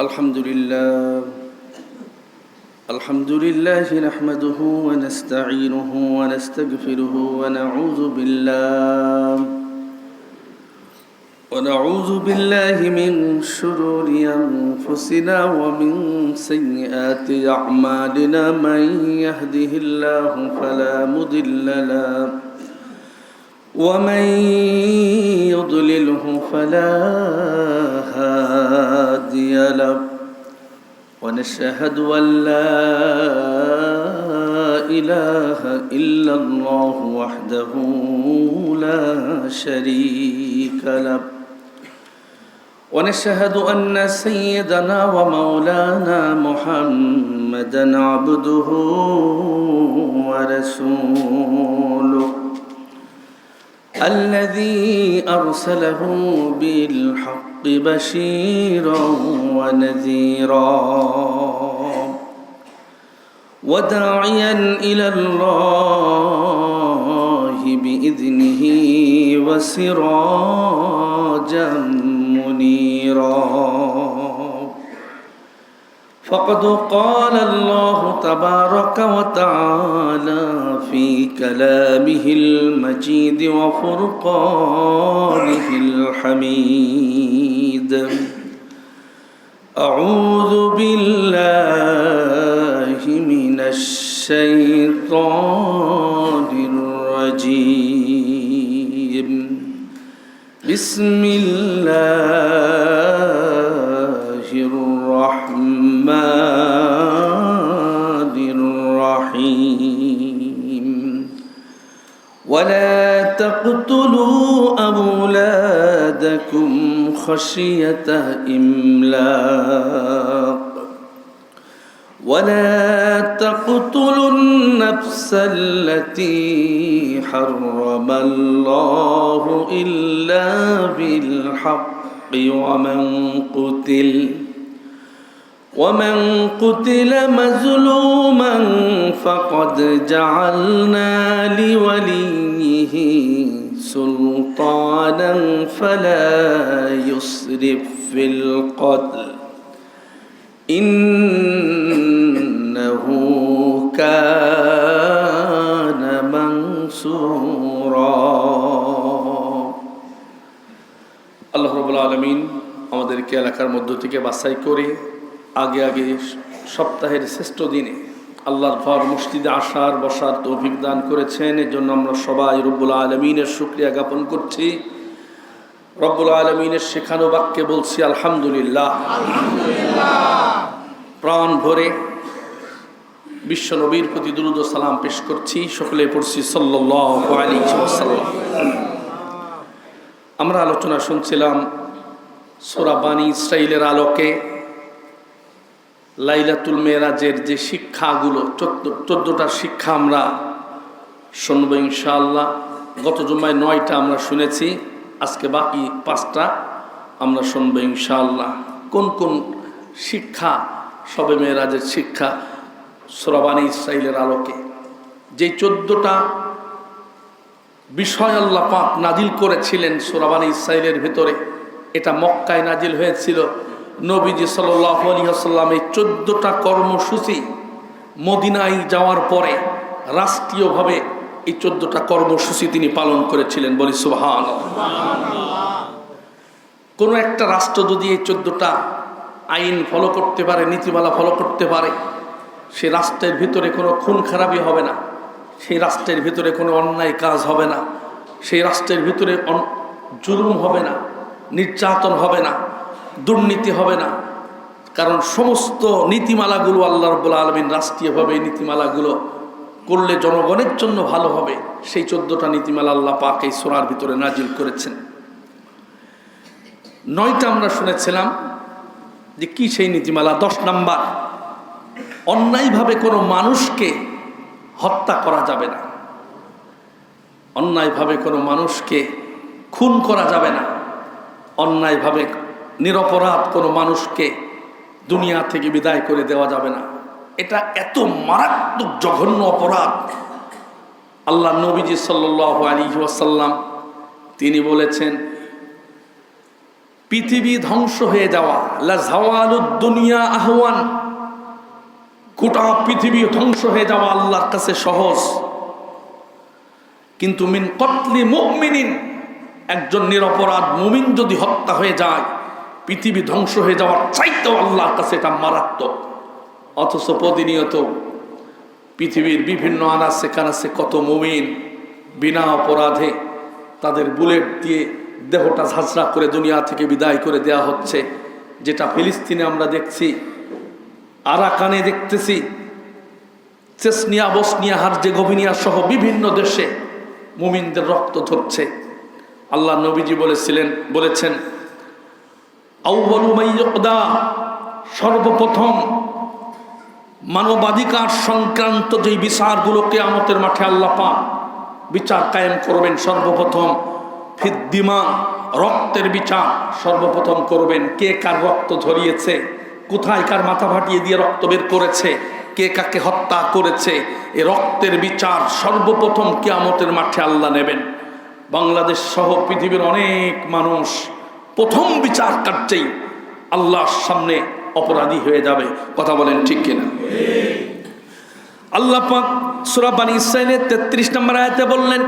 الحمد لله نحمده ونستعينه ونستغفره ونعوذ بالله من شرور أنفسنا ومن سيئات أعمالنا من يهده الله فلا مضل له ومن يضلله فلا هادي له ونشهد أن لا إله إلا الله وحده لا شريك له ونشهد أن سيدنا ومولانا محمدا عبده ورسوله الذي أرسله بالحق بشيرا ونذيرا وداعيا إلى الله بإذنه وسراجا منيرا فقد قال الله تبارك وتعالى في كلامه المجيد وفرقانه الحميد أعوذ بالله من الشيطان الرجيم بسم الله الرحمن الرحيم ولا تقتلوا أولادكم خشية إملاق ولا تقتلوا النفس التي حرم الله إلا بالحق ومن قتل مظلوما فقد جعلنا لوليه سلطانا فلا يسرف في القتل إنه كان منصورا আল্লাহ রাব্বুল আলামিন আমাদেরকে এলাকার মধ্য থেকে বাছাই করে আগে সপ্তাহের শ্রেষ্ঠ দিনে আল্লাহর ঘর মসজিদে আসার বসার তৌফিক দান করেছেন। এর জন্য আমরা সবাই রব্বুল আলামিনের শুকরিয়া জ্ঞাপন করছি। রব্বুল আলামিনের শেখানো বাক্যে বলছি আলহামদুলিল্লাহ। প্রাণ ভরে বিশ্ব নবীর প্রতি দুরূদ ও সালাম পেশ করছি। সকলে পড়ছি সাল্লাল্লাহু আলাইহি ওয়াসাল্লাম। আমরা আলোচনা শুনছিলাম সূরা বানী ইসরাঈলের আলোকে লাইলাতুল মেরাজের যে শিক্ষাগুলো 14টা শিক্ষা আমরা শুনবো ইনশাআল্লাহ। গত জুমায় 9টা আমরা শুনেছি, আজকে বাকি 5টা আমরা শুনবো ইনশাআল্লাহ। কোন কোন শিক্ষা শবে মেরাজের শিক্ষা সূরা বানী ইসরাঈলের আলোকে যে 14টা বিষয় আল্লাহ পাক নাজিল করেছিলেন সূরা বানী ইসরাঈলের ভিতরে, এটা মক্কায় নাজিল হয়েছিল। নবীজি সাল্লাল্লাহু আলাইহি ওয়াসাল্লাম এই 14টা কর্মসূচি মদিনায় যাওয়ার পরে রাষ্ট্রীয়ভাবে এই 14টা কর্মসূচি তিনি পালন করেছিলেন। বলি সুবহানাল্লাহ। কোনো একটা রাষ্ট্র যদি এই 14টা আইন ফলো করতে পারে, নীতিমালা ফলো করতে পারে, সে রাষ্ট্রের ভিতরে কোনো খুন খারাপি হবে না, সেই রাষ্ট্রের ভিতরে কোনো অন্যায় কাজ হবে না, সেই রাষ্ট্রের ভিতরে জুলুম হবে না, নির্যাতন হবে না, দুর্নীতি হবে না। কারণ সমস্ত নীতিমালাগুলো আল্লাহ রাব্বুল আলামিন রাষ্ট্রীয়ভাবে এই নীতিমালাগুলো করলে জনগণের জন্য ভালো হবে, সেই 14টা নীতিমালা আল্লাহ পাক এই সূরার ভিতরে নাজিল করেছেন। 9টা আমরা শুনেছিলাম যে কি সেই নীতিমালা। 10 নাম্বার, অন্যায়ভাবে কোনো মানুষকে হত্যা করা যাবে না, অন্যায়ভাবে কোনো মানুষকে খুন করা যাবে না, অন্যায়ভাবে নিরপরাধ কোনো মানুষকে দুনিয়া থেকে বিদায় করে দেওয়া যাবে না। এটা এত মারাত্মক জঘন্য অপরাধ। আল্লাহ নবীজি সাল্লাল্লাহু আলাইহি ওয়াসাল্লাম তিনি বলেছেন পৃথিবী ধ্বংস হয়ে যাওয়া, লা জাওয়ালুদ দুনিয়া আহওয়ান, গোটা পৃথিবী ধ্বংস হয়ে যাওয়া আল্লাহর কাছে সহজ। কিন্তু মিন কতলি মুমিনিন, একজন নিরপরাধ মুমিন যদি হত্যা হয়ে যায়, পৃথিবী ধ্বংস হয়ে যাওয়ার চাইতেও আল্লাহর কাছে এটা মারাত্মক। অথচ প্রতিনিয়ত পৃথিবীর বিভিন্ন আনাচে কানাচে কত মুমিন বিনা অপরাধে তাদের বুলেট দিয়ে দেহটা ঝাঁঝরা করে দুনিয়া থেকে বিদায় করে দেয়া হচ্ছে, যেটা ফিলিস্তিনে আমরা দেখছি, আরাকানে দেখতেছি, চেসনিয়া, বসনিয়া, হার্জেগোভিনা সহ বিভিন্ন দেশে মুমিনদের রক্ত ঝরছে। আল্লাহ নবীজি বলেছেন আউয়ালু মা ইউকদা, সর্বপ্রথম মানবাধিকার সংক্রান্ত যেই বিচারগুলো কিয়ামতের মাঠে আল্লাহ পাক বিচার কায়েম করবেন, সর্বপ্রথম ফিদ্দিমা, রক্তের বিচার সর্বপ্রথম করবেন। কে কার রক্ত ঝরিয়েছে, কোথায় কার মাথা ফাটিয়ে দিয়ে রক্ত বের করেছে, কে কাকে হত্যা করেছে, এ রক্তের বিচার সর্বপ্রথম কিয়ামতের মাঠে আল্লাহ নেবেন। বাংলাদেশ সহ পৃথিবীর অনেক মানুষ প্রথম বিচার কার্যেই আল্লাহর সামনে অপরাধী হয়ে যাবে। কথা বলেন ঠিক কিনা? আল্লাহ পাক সূরা বনী ইসরাঈলের 33 নম্বর আয়াতে বললেন,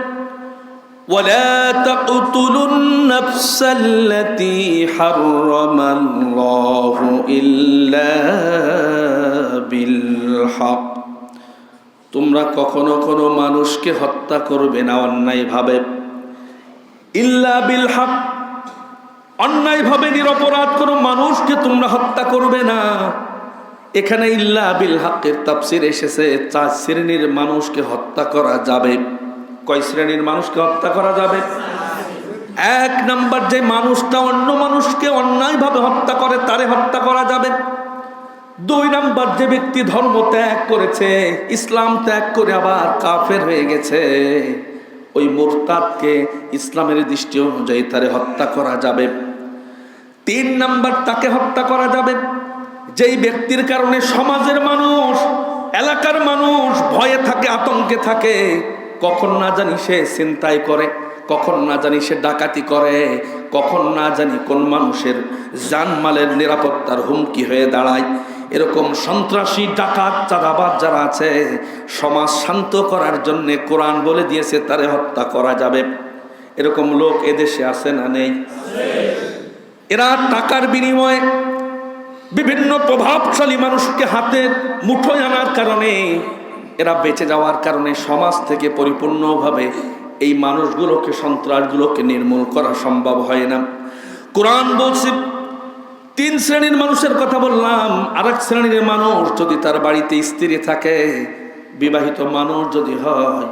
ওয়ালা তাকতুলুন নাফসাল্লাতী হারামাল্লাহু ইল্লা বিল হক, তোমরা কখনো কোনো মানুষকে হত্যা করবে না অন্যায়ভাবে, ইল্লা বিল হক, অন্যায়ভাবে নিরপরাধ কোনো মানুষকে তোমরা হত্যা করবে না। এখানে ইল্লা বিল হকের তাফসীর এসেছে 4 শ্রেণীর মানুষকে হত্যা করা যাবে। কয় শ্রেণীর মানুষকে হত্যা করা যাবে? 1 নাম্বার, যে মানুষটা অন্য মানুষকে অন্যায়ভাবে হত্যা করে তারে হত্যা করা যাবে। 2 নাম্বার, যে ব্যক্তি ধর্ম ত্যাগ করেছে, ইসলাম ত্যাগ করে আবার কাফের হয়ে গেছে, ওই মুরতাদকে ইসলামের দৃষ্টি অনুযায়ী তারে হত্যা করা যাবে। 3 নাম্বার, তাকে হত্যা করা যাবে যেই ব্যক্তির কারণে সমাজের মানুষ, এলাকার মানুষ ভয়ে থাকে, আতঙ্কে থাকে, কখন না জানি সে ছিনতাই করে, কখন না জানি সে ডাকাতি করে, কখন না জানি কোন মানুষের জানমালের নিরাপত্তার হুমকি হয়ে দাঁড়ায়। এরকম সন্ত্রাসী, ডাকাত, চাঁদাবাজ যারা আছে, সমাজ শান্ত করার জন্য কোরআন বলে দিয়েছে তারে হত্যা করা যাবে। এরকম লোক এদেশে আছে না নেই? এরা টাকার বিনিময়ে বিভিন্ন প্রভাবশালী মানুষকে হাতে মুঠোয় আনার কারণে, এরা বেঁচে যাওয়ার কারণে সমাজ থেকে পরিপূর্ণভাবে এই মানুষগুলোকে, সন্ত্রাসগুলোকে নির্মূল করা সম্ভব হয় না। কোরআন বলছে 3 শ্রেণীর মানুষের কথা বললাম। আরেক শ্রেণীর মানুষ, যদি তার বাড়িতে স্ত্রী থাকে, বিবাহিত মানুষ যদি হয়,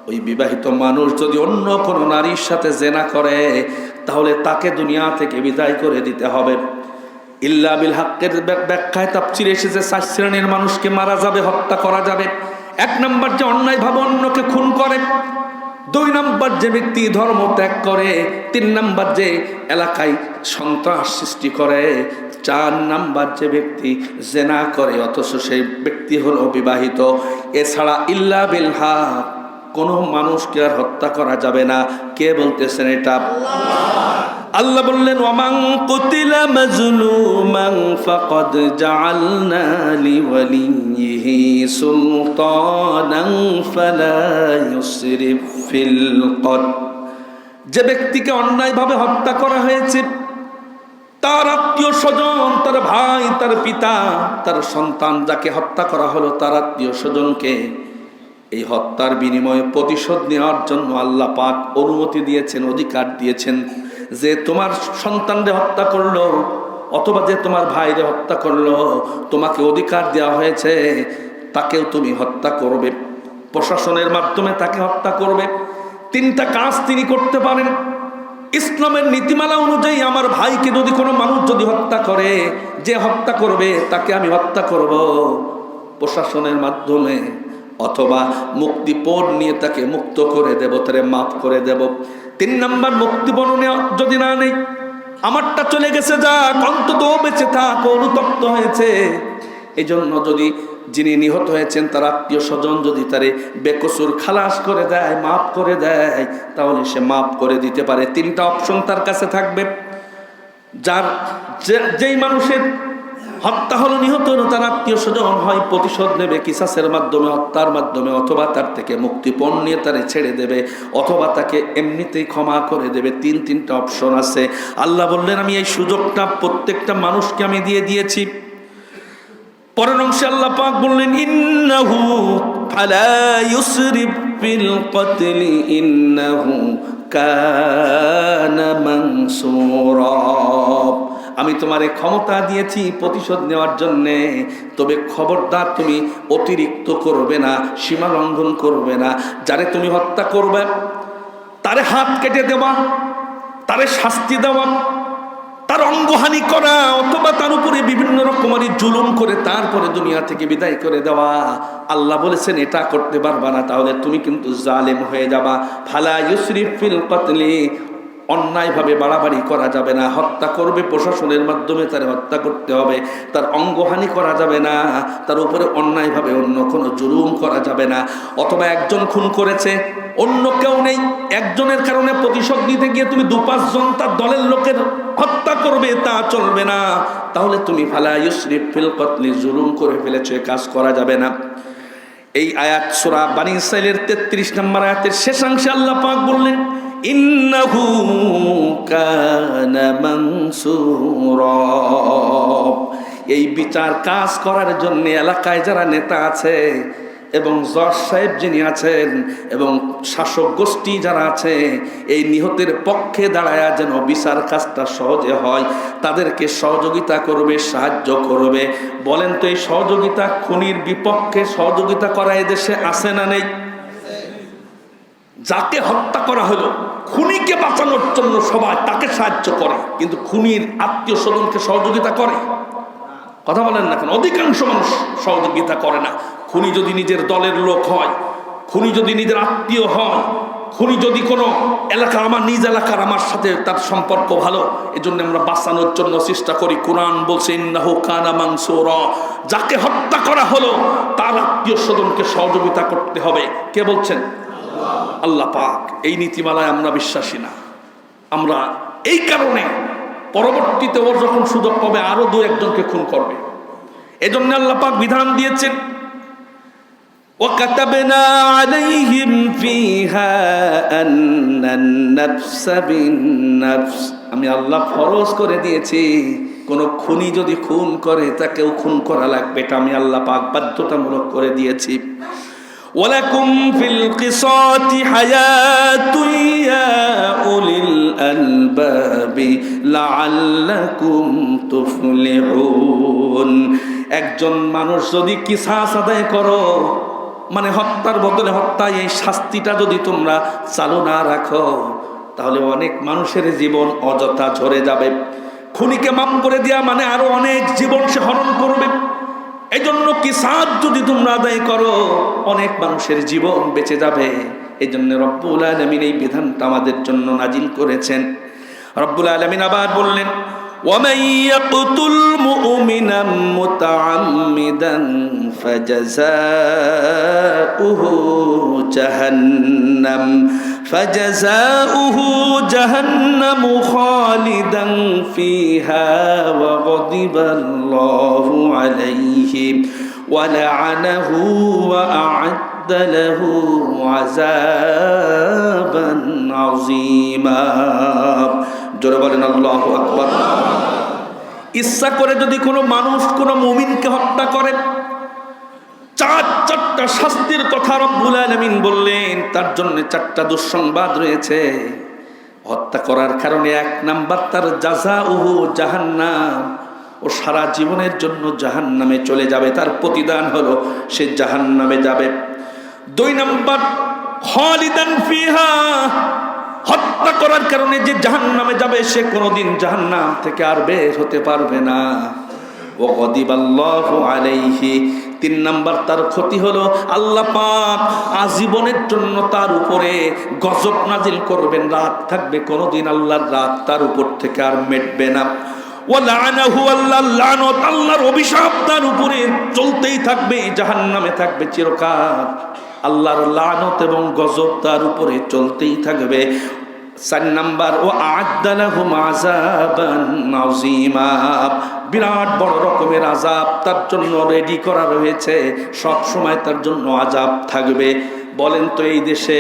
ওই বিবাহিত মানুষ যদি অন্য কোনো নারীর সাথে জেনা করে, তাহলে তাকে দুনিয়া থেকে বিদায় করে দিতে হবে। ইল্লা বিল হকের ব্যাখ্যায় তাফসীরে এসেছে 4 শ্রেণীর মানুষকে মারা যাবে, হত্যা করা যাবে। 1 নাম্বার, যে অন্যায়ভাবে অন্যকে খুন করে। 2 নাম্বার, যে ব্যক্তি ধর্ম ত্যাগ করে। 3 নাম্বার, যে এলাকায় সন্ত্রাস সৃষ্টি করে। 4 নাম্বার, যে ব্যক্তি জেনা করে অথচ সেই ব্যক্তি হলো বিবাহিত। এছাড়া ইল্লা বিল হক কোনো মানুষকে আর হত্যা করা যাবে না। কে বলতেছেন এটা? আল্লাহ বললেন, ওয়ামান কুতিলা মাজলুমান ফাকাদ জাআলনা লিওয়ালিহি সুলতানান ফালা ইউসরিফ ফিল কতল, যে ব্যক্তিকে অন্যায়ভাবে হত্যা করা হয়েছে, তার আত্মীয় স্বজন, তার ভাই, তার পিতা, তার সন্তান যাকে হত্যা করা হলো, তার আত্মীয় স্বজনকে এই হত্যার বিনিময়ে প্রতিশোধ নেওয়ার জন্য আল্লাহ পাক অনুমতি দিয়েছেন, অধিকার দিয়েছেন। যে তোমার সন্তানরে হত্যা করলো অথবা যে তোমার ভাইরে হত্যা করলো, তোমাকে অধিকার দেওয়া হয়েছে তাকেও তুমি হত্যা করবে, প্রশাসনের মাধ্যমে তাকে হত্যা করবে। 3টা কাজ তিনি করতে পারেন। ইসলামের নীতিমালা অনুযায়ী আমার ভাইকে যদি কোনো মানুষ যদি হত্যা করে, যে হত্যা করবে তাকে আমি হত্যা করব প্রশাসনের মাধ্যমে, অথবা মুক্তিপণ নিয়ে তাকে মুক্ত করে দেব, তারে মাফ করে দেব। 3 নাম্বার, মুক্তিপণ যদি না নেই, আমারটা চলে গেছে, যাক, অন্তত বেঁচে থাক, অনুতপ্ত হয়েছে। এই জন্য যদি যিনি নিহত হয়েছেন তার আত্মীয় স্বজন যদি তারে বেকসুর খালাস করে দেয়, মাফ করে দেয়, তাহলে সে মাফ করে দিতে পারে। 3টা অপশন তার কাছে থাকবে। যার যেই মানুষের হত্যা হলো, নিহত হলো, তার আত্মীয় স্বজন হয় প্রতিশোধ নেবে কিসাসের মাধ্যমে, হত্যার মাধ্যমে, অথবা তার থেকে মুক্তিপণ নিয়ে তারে ছেড়ে দেবে, অথবা তাকে এমনিতেই ক্ষমা করে দেবে। তিনটা অপশন আছে। আল্লাহ বললেন আমি এই সুযোগটা প্রত্যেকটা মানুষকে আমি দিয়ে দিয়েছি। পরের অংশে আল্লাহ পাক বললেন ইন্নাহু ফালা ইউসরিফ ফিল কতলি ইন্নাহু কানা মানসুরা। আমি তোমারে ক্ষমতা দিয়েছি প্রতিশোধ নেওয়ার জন্যে, তবে খবরদার তুমি অতিরিক্ত করবে না, সীমা লঙ্ঘন করবে না। যারে তুমি হত্যা করবে তারে হাত কেটে দেওয়া, তারে শাস্তি দেওয়া, তার অঙ্গহানি করা, অথবা তার উপরে বিভিন্ন রকমের জুলুম করে তারপরে দুনিয়া থেকে বিদায় করে দেওয়া, আল্লাহ বলেছেন এটা করতে পারবা না, তাহলে তুমি কিন্তু জালেম হয়ে যাবা। ফালা ইউসরিফ ফিল কতলি, অন্যায়ভাবে বাড়াবাড়ি করা যাবে না। হত্যা করবে প্রশাসনের মাধ্যমে, তার হত্যা করতে হবে, তার অঙ্গহানি করা যাবে না, তার উপরে অন্যায়ভাবে অন্য কোনো জুলুম করা যাবে না। অথবা একজন খুন করেছে, অন্য কেউ নেই, একজনের কারণে প্রতিশোধ নিতে গিয়ে তুমি 2-5 জন তার দলের লোকের হত্যা করবে, তা চলবে না। তাহলে তুমি ফালা ইউসরিফ ফিল কতলি, জুলুম করে ফেলেছো, কাজ করা যাবে না। এই আয়াত সূরা বনী ইসরাঈলের 33 নম্বর আয়াতের শেষাংশে আল্লাহ পাক বললেন ইন্নাহু কানা মানসুরা। এই বিচার কাজ করার জন্য এলাকায় যারা নেতা আছে এবং জজ সাহেব যিনি আছেন এবং শাসক গোষ্ঠী যারা আছে, এই নিহতের পক্ষে দাঁড়ায় যেন বিচার কাজটা সহজে হয়, তাদেরকে সহযোগিতা করবে, সাহায্য করবে। বলেন তো এই সহযোগিতা, খুনির বিপক্ষে সহযোগিতা করা এদেশে আছে না নেই? যাকে হত্যা করা হলো, খুনিকে বাঁচানোর জন্য সবাই তাকে সাহায্য করে, কিন্তু খুনির আত্মীয় স্বজনকে সহযোগিতা করে? কথা বলেন না কেন? অধিকাংশ মানুষ সহযোগিতা করে না। খুনি যদি নিজের দলের লোক হয়, খুনি যদি নিজের আত্মীয় হয়, খুনি যদি কোনো এলাকা, আমার নিজ এলাকার আমার সাথে তার সম্পর্ক ভালো, এজন্য আমরা বাঁচানোর জন্য চেষ্টা করি। কোরআন বলছে ইন্নাহু কানা মানসুরা, যাকে হত্যা করা হলো তার আত্মীয় স্বজনকে সহযোগিতা করতে হবে। কে বলছেন? আল্লাহ পাক। এই নীতিমালায় আমরা বিশ্বাসী না। আমরা এই কারণে পরবর্তীতে ওর যখন সুযোগ পাবে আরো 2-1 জনকে খুন করবে। এজন্য আল্লাহ পাক বিধান দিয়েছেন وَكَتَبْنَا عَلَيْهِمْ فِيهَا أَنَّ النَّفْسَ بِالنَّفْسِ, আমি আল্লাহ ফরজ করে দিয়েছি কোন খুনি যদি খুন করে তাকেও খুন করা লাগবে। এটা আমি আল্লাহ পাক বাধ্যতামূলক করে দিয়েছি। وَلَكُمْ فِي الْقِصَاصِ حَيَاةٌ يَا أُولِي الْأَلْبَابِ لَعَلَّكُمْ تُفْلِحُونَ। একজন মানুষ যদি কিসাস আদায় করো, মানে হত্যার বদলে হত্যা, এই শাস্তিটা যদি তোমরা চালু না রাখো, তাহলে অনেক মানুষের জীবন অযথা ঝরে যাবে। খুনিকে মাফ করে দেওয়া মানে আরো অনেক জীবন সে হরণ করবে। এই জন্য কিসাস যদি তোমরা আদায় করো, অনেক মানুষের জীবন বেঁচে যাবে। এই জন্য রব্বুল আলামিন এই বিধানটা আমাদের জন্য নাজিল করেছেন। রব্বুল আলামিন আবার বললেন وَمَنْ يَقْتُلْ مُؤْمِنًا مُتَعَمِّدًا فَجَزَاؤُهُ جَهَنَّمُ خَالِدًا فِيهَا وَغَضِبَ اللَّهُ عَلَيْهِ وَلَعَنَهُ وَأَعَدَّ لَهُ عَذَابًا عَظِيمًا। জোরে বলেন আল্লাহু আকবার। ইচ্ছা করে যদি কোনো মানুষ কোনো মুমিনকে হত্যা করে, 4টা শাস্তির কথা রব্বুল আলামিন বললেন। তার জন্য 4টা দুঃসংবাদ রয়েছে। হত্যা করার কারণে 1 নাম্বার তার জাযাউহু জাহান্নাম, ও সারা জীবনের জন্য জাহান্নামে চলে যাবে, তার প্রতিদান হলো সে জাহান্নামে যাবে। 2 নাম্বার খালিদান ফিহা, হত্যা করার কারণে যে জাহান্নামে যাবে সে কোনোদিন জাহান্নাম থেকে আর বের হতে পারবে না। ওয়া গদিবাল্লাহু আলাইহি, 3 নাম্বার তার ক্ষতি হলো আল্লাহ পাক আজীবনের জন্য তার উপরে গজব নাজিল করবেন, রাত থাকবে, কোনোদিন আল্লাহর রাত তার উপর থেকে আর মিটবে না। ওয়া লাআনাহু, আল্লাহর লানত, আল্লাহর অভিশাপ তার উপরে চলতেই থাকবে, জাহান্নামে থাকবে চিরকাল। আল্লাহর লানত এবং গজব তার উপরে চলতেই থাকবে। 4 নাম্বার, ও আ'আদ্দা লাহুম আযাবান আযীমা, বিরাট বড় রকমের আযাব তার জন্য রেডি করা রয়েছে, সব সময় তার জন্য আযাব থাকবে। বলেন তো এই দেশে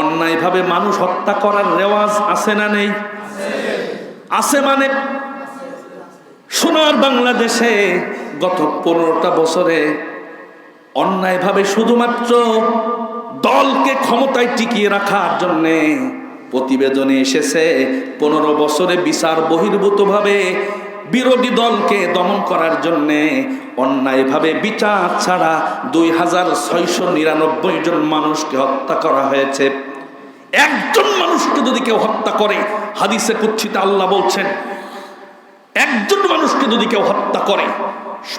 অন্যায়ভাবে মানুষ হত্যা করার রেওয়াজ আছে না নেই? আছে। মানে সোনার বাংলাদেশে গত 15টা বছরে অন্যায়ভাবে শুধুমাত্র দলকে ক্ষমতায় টিকিয়ে রাখার জন্যে প্রতিবেদনে এসেছে 15 বছরে বিচার বহির্ভূতভাবে বিরোধী দলকে দমন করার জন্যে অন্যায়ভাবে বিচার ছাড়া 2699 জন মানুষকে হত্যা করা হয়েছে। একজন মানুষকে যদি কেউ হত্যা করে, হাদিসে কুদসিতে আল্লাহ বলছেন, একজন মানুষকে যদি কেউ হত্যা করে,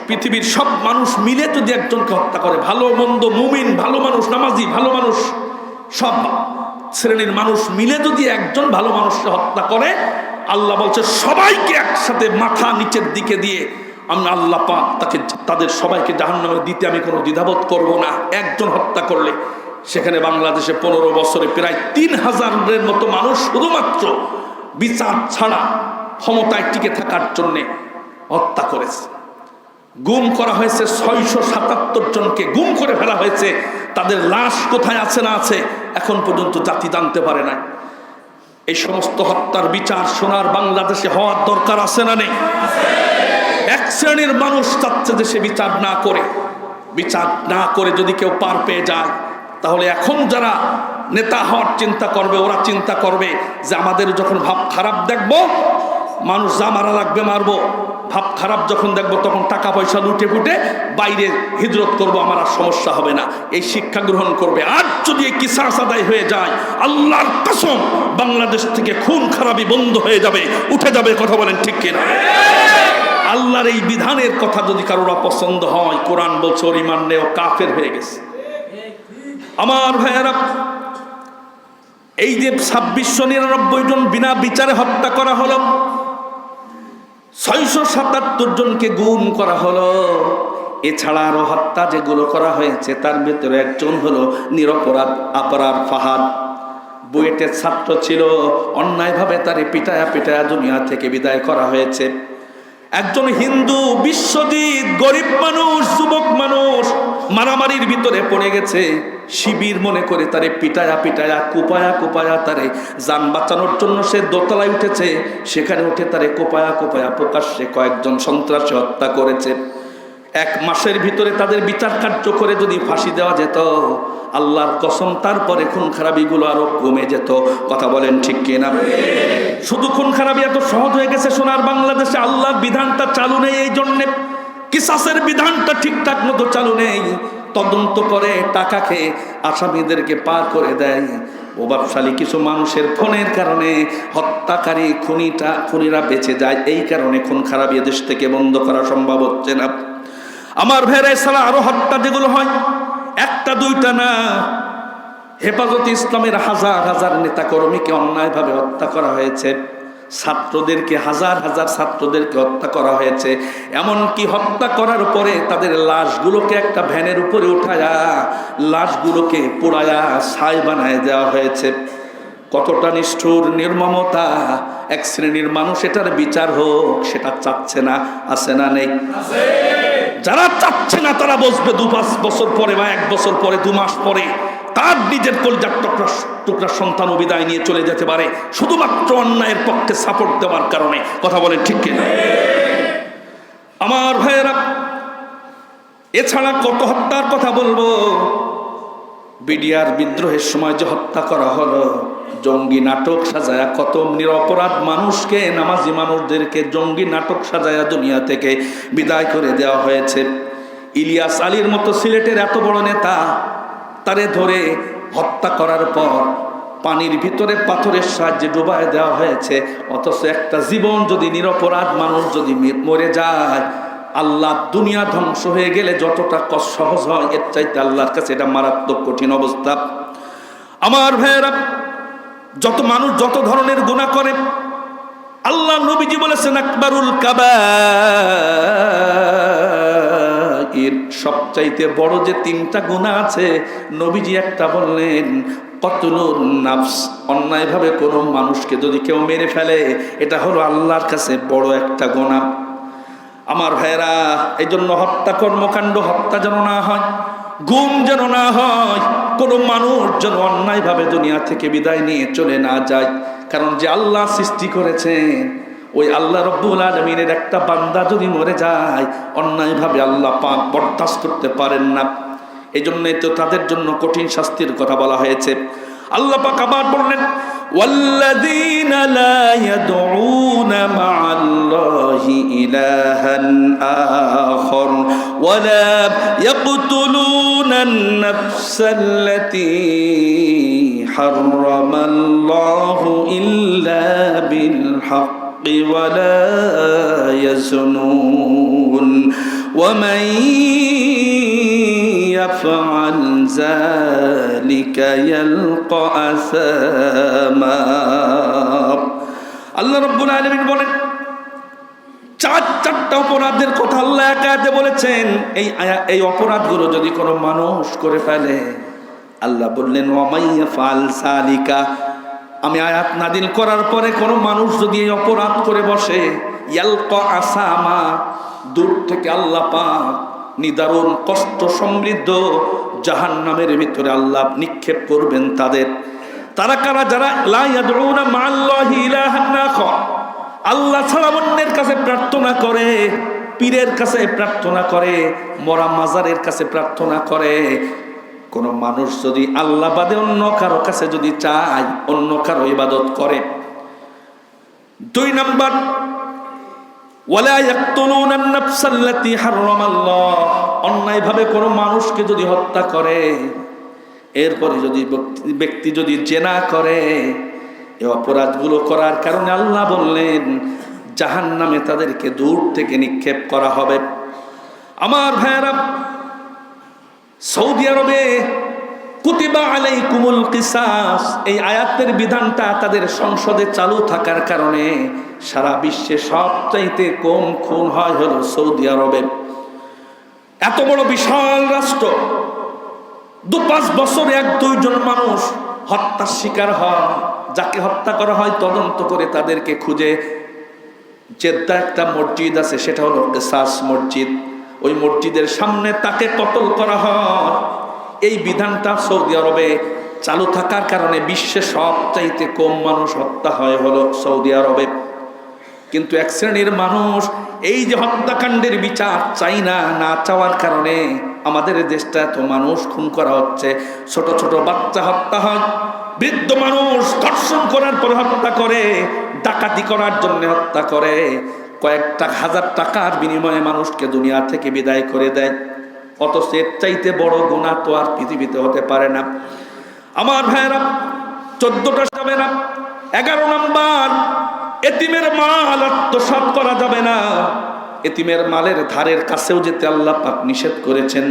পৃথিবীর সব মানুষ মিলে যদি একজনকে হত্যা করে, ভালো মন্দ, মুমিন, ভালো মানুষ, নামাজি, ভালো মানুষ, সব শ্রেণীর মানুষ মিলে যদি একজন ভালো মানুষকে হত্যা করে, আল্লাহ বলছে সবাইকে একসাথে মাথা নিচের দিকে দিয়ে আমি আল্লাহ পাক তাদের সবাইকে জাহান্নামে দিতে আমি কোনো দ্বিধাবোধ করব না। একজন হত্যা করলে সেখানে বাংলাদেশে 15 বছরে প্রায় 3000-এর মতো মানুষ শুধুমাত্র বিচার ছাড়া ক্ষমতায় টিকে থাকার জন্যে হত্যা করেছে। গুম করা হয়েছে 677 জনকে গুম করে ফেলা হয়েছে। তাদের লাশ কোথায় আছে না আছে এখন পর্যন্ত জাতি জানতে পারে না। এই সমস্ত হত্যার বিচার সোনার বাংলাদেশে হওয়ার দরকার আছে না নেই? এক শ্রেণীর মানুষ চাচ্ছে যে সে বিচার না করে যদি কেউ পার পেয়ে যায়, তাহলে এখন যারা নেতা হওয়ার চিন্তা করবে, ওরা চিন্তা করবে যে আমাদের যখন ভাব খারাপ দেখবো, মানুষ যা মারা লাগবে মারবো, ভাব খারাপ যখন দেখবো তখন টাকা পয়সা লুটে ফুটে বাইরে হিজরত করবো, আমার আর সমস্যা হবে না, এই শিক্ষা গ্রহণ করবে। আর যদি এই কিসাস আদায় হয়ে যায়, আল্লাহর কসম বাংলাদেশ থেকে খুন খারাপি বন্ধ হয়ে যাবে, উঠে যাবে। কথা বলেন ঠিক কিনা? আল্লাহর এই বিধানের কথা যদি কারোর অপছন্দ হয়, কোরআন বলছে ওর ঈমান নেই, ও কাফের হয়ে গেছে। আমার ভাইয়েরা, এই যে 2699 জন বিনা বিচারে হত্যা করা হলো, 677 জনকে গুম করা হলো, এছাড়া আরো হত্যা যেগুলো করা হয়েছে তার ভিতরে একজন হলো নিরপরাধ আবরার ফাহাদ। বুয়েটের ছাত্র ছিল, অন্যায়ভাবে তারে পিটায়া দুনিয়া থেকে বিদায় করা হয়েছে। একজন হিন্দু বিশ্বজিৎ, গরিব মানুষ, যুবক মানুষ, মারামারির ভিতরে পড়ে গেছে, শিবির মনে করে তারে পিটায়া কোপায়া তারে যান বাঁচানোর জন্য সে দোতলায় উঠেছে, সেখানে উঠে তারে কোপায়া প্রকাশ্যে কয়েকজন সন্ত্রাসী হত্যা করেছে। 1 মাসের ভিতরে তাদের বিচার কার্য করে যদি ফাঁসি দেওয়া যেত, আল্লাহর কসম তারপরে খুন খারাপিগুলো আরো কমে যেত। কথা বলেন ঠিক কিনা? শুধু খুন খারাপি এত সহজ হয়ে গেছে সোনার বাংলাদেশে, আল্লাহর বিধানটা চালু নেই। এই জন্যে কিসাসের বিধানটা ঠিকঠাক মতো চালু নেই। তদন্ত করে টাকা খেয়ে আসামিদেরকে পার করে দেয়। প্রভাবশালী কিছু মানুষের ফোনের কারণে হত্যাকারী খুনিরা বেঁচে যায়। এই কারণে খুন খারাপি দেশ থেকে বন্ধ করা সম্ভব হচ্ছে না। আমার ভাইরা, ছাড়া আরো হত্যা যেগুলো হয়, 1টা 2টা না, হেফাজতে ইসলামের হাজার নেতা কর্মীকে অন্যায়ভাবে হত্যা করা হয়েছে। ছাত্রদেরকে হাজার ছাত্রদেরকে হত্যা করা হয়েছে। এমনকি হত্যা করার পরে তাদের লাশগুলোকে একটা ভ্যানের উপরে উঠায়া লাশগুলোকে পোড়ায়া ছাই বানায় দেওয়া হয়েছে। কতটা নিষ্ঠুর, নির্মমতা! এক শ্রেণীর মানুষ এটার বিচার হোক সেটা চাচ্ছে না। আছে না নেই? যারা চাচ্ছে না তারা বসবে 2-5 বছর পরে বা 1 বছর পরে, 2 মাস পরে তার নিজের কলিজার টুকরা সন্তান বিদায় নিয়ে চলে যেতে পারে শুধুমাত্র অন্যায়ের পক্ষে সাপোর্ট দেওয়ার কারণে। কথা বলেন ঠিক কিনা? আমার ভাইয়েরা, এছাড়া কত হত্যার কথা বলবো। বিডিআর বিদ্রোহের সময় যে হত্যা করা হলো, জঙ্গি নাটক সাজায়া কত নিরপরাধ মানুষকে, নামাজি মানুষদেরকে জঙ্গি নাটক সাজায়া দুনিয়া থেকে বিদায় করে দেওয়া হয়েছে। ইলিয়াস আলীর মতো সিলেটের এত বড় নেতা, তারে ধরে হত্যা করার পর পানির ভিতরে পাথরের সাহায্যে ডুবায় দেওয়া হয়েছে। অথচ একটা জীবন যদি, নিরপরাধ মানুষ যদি মরে যায়, আল্লাহ দুনিয়া ধ্বংস হয়ে গেলে যতটা সহজ হয়, এর চাইতে আল্লাহর কাছে এটা মারাত্মক কঠিন অবস্থা। আমার ভাইয়েরা, যত মানুষ যত ধরনের গুনাহ করে, আল্লাহ নবীজি বলেছেন আকবারুল কাবাইর, সবচাইতে বড় যে তিনটা গুনাহ আছে, নবীজি একটা বললেন, কতলুন নাফস, অন্যায়ভাবে কোনো মানুষকে যদি কেউ মেরে ফেলে, এটা হলো আল্লাহর কাছে বড় একটা গুনাহ। আমার ভাইয়েরা, এই জন্য হত্যা কর্মকাণ্ড হত্যা যেন না হয়, গুম যেন না হয়, কোনো মানুষ যেন অন্যায়ভাবে দুনিয়া থেকে বিদায় নিয়ে চলে না যায়। কারণ যে আল্লাহ সৃষ্টি করেছেন, ওই আল্লাহ রব্বুল আলামিনের একটা বান্দা যদি মরে যায় অন্যায়ভাবে, আল্লাহ পাক বরদাস্ত করতে পারেন না। এই জন্যই তো তাদের জন্য কঠিন শাস্তির কথা বলা হয়েছে। আল্লাহ পাক আবার বললেন, ওয়াল্লাযীনা লা ইয়াদউনা মা'আল্লাহি ইলাহান আখার ওয়া লা ইয়াকতুলুনান নাফসাল্লাতী হারামাল্লাহু ইল্লা বিল হাক্কি ওয়া লা ইয়াজনুন ওয়া মান يفعل ذلك يلقى أثاما। আল্লাহ রাব্বুল আলামিন বলেন, চারটা অপরাধের কথা আল্লাহ আয়াতে বলেছেন। এই অপরাধগুলো যদি কোনো মানুষ করে ফেলে, আল্লাহ বললেন ওয়া মান ইয়াফআল যালিকা, আমি আয়াত নাযিল করার পরে কোনো মানুষ যদি এই অপরাধ করে বসে, ইয়ালকা আসামা, দূর থেকে আল্লাহ পাক নিদারুণ কষ্ট সমৃদ্ধ জাহান্নামের ভিতরে আল্লাহ নিক্ষেপ করবেন তাদের। তারা কারা? যারা লা ইয়াদউনা মা'আল্লাহি ইলাহান আখার, আল্লাহ ছাড়া অন্যের কাছে প্রার্থনা করে, পীরের কাছে প্রার্থনা করে, মরা মাজারের কাছে প্রার্থনা করে। কোন মানুষ যদি আল্লাহ বাদে অন্য কারো কাছে যদি চায়, অন্য কারো ইবাদত করে। 2 নাম্বার, ওয়ালা ইয়াকতুলুনান নাফসাল্লাতী হারামাল্লাহ, অন্যায়ভাবে কোনো মানুষকে যদি হত্যা করে, এরপরে যদি ব্যক্তি যদি জেনা করে, এই অপরাধগুলো করার কারণে আল্লাহ বললেন জাহান্নামে তাদেরকে দূর থেকে নিক্ষেপ করা হবে। আমার ভাইয়েরা, সৌদি আরবে কুতিবা আলাইকুমুল কিসাস, এই আয়াতের বিধানটা তাদের সংসদে চালু থাকার কারণে সারা বিশ্বে সবচাইতে কম খুন হয় হলো সৌদি আরবে। এত বড় বিশাল রাষ্ট্র, 2-5 বছরে 1-2 জন মানুষ হত্যার শিকার হয়। যাকে হত্যা করা হয় তদন্ত করে তাদেরকে খুঁজে, জেদ্দা একটা মসজিদ আছে, সেটা হলো কিসাস মসজিদ, ওই মসজিদের সামনে তাকে কতল করা হয়। এই বিধানটা সৌদি আরবে চালু থাকার কারণে বিশ্বে সবচাইতে কম মানুষ হত্যা হয় হলো সৌদি আরবে। কিন্তু এক শ্রেণীর মানুষ এই যে হত্যাকাণ্ডের বিচার চাই না, না চাওয়ার কারণে আমাদের দেশটা এত মানুষ খুন করা হচ্ছে। ছোট ছোট বাচ্চা হত্যা হয়, বৃদ্ধ মানুষ ধর্ষণ করার পরে হত্যা করে, ডাকাতি করার জন্য হত্যা করে, কয়েকটা হাজার টাকার বিনিময়ে মানুষকে দুনিয়া থেকে বিদায় করে দেয়। অথচ এর চাইতে বড় গুনাহ তো আর পৃথিবীতে হতে পারে না। আমার ভাইয়েরা, 14টা যাবে না। 11 নাম্বার, এতিমের মাল আত্মসাৎ করা যাবে না। এতিমের মালের ধারের কাছেও যেতে আল্লাহ পাক নিষেধ করেছেন।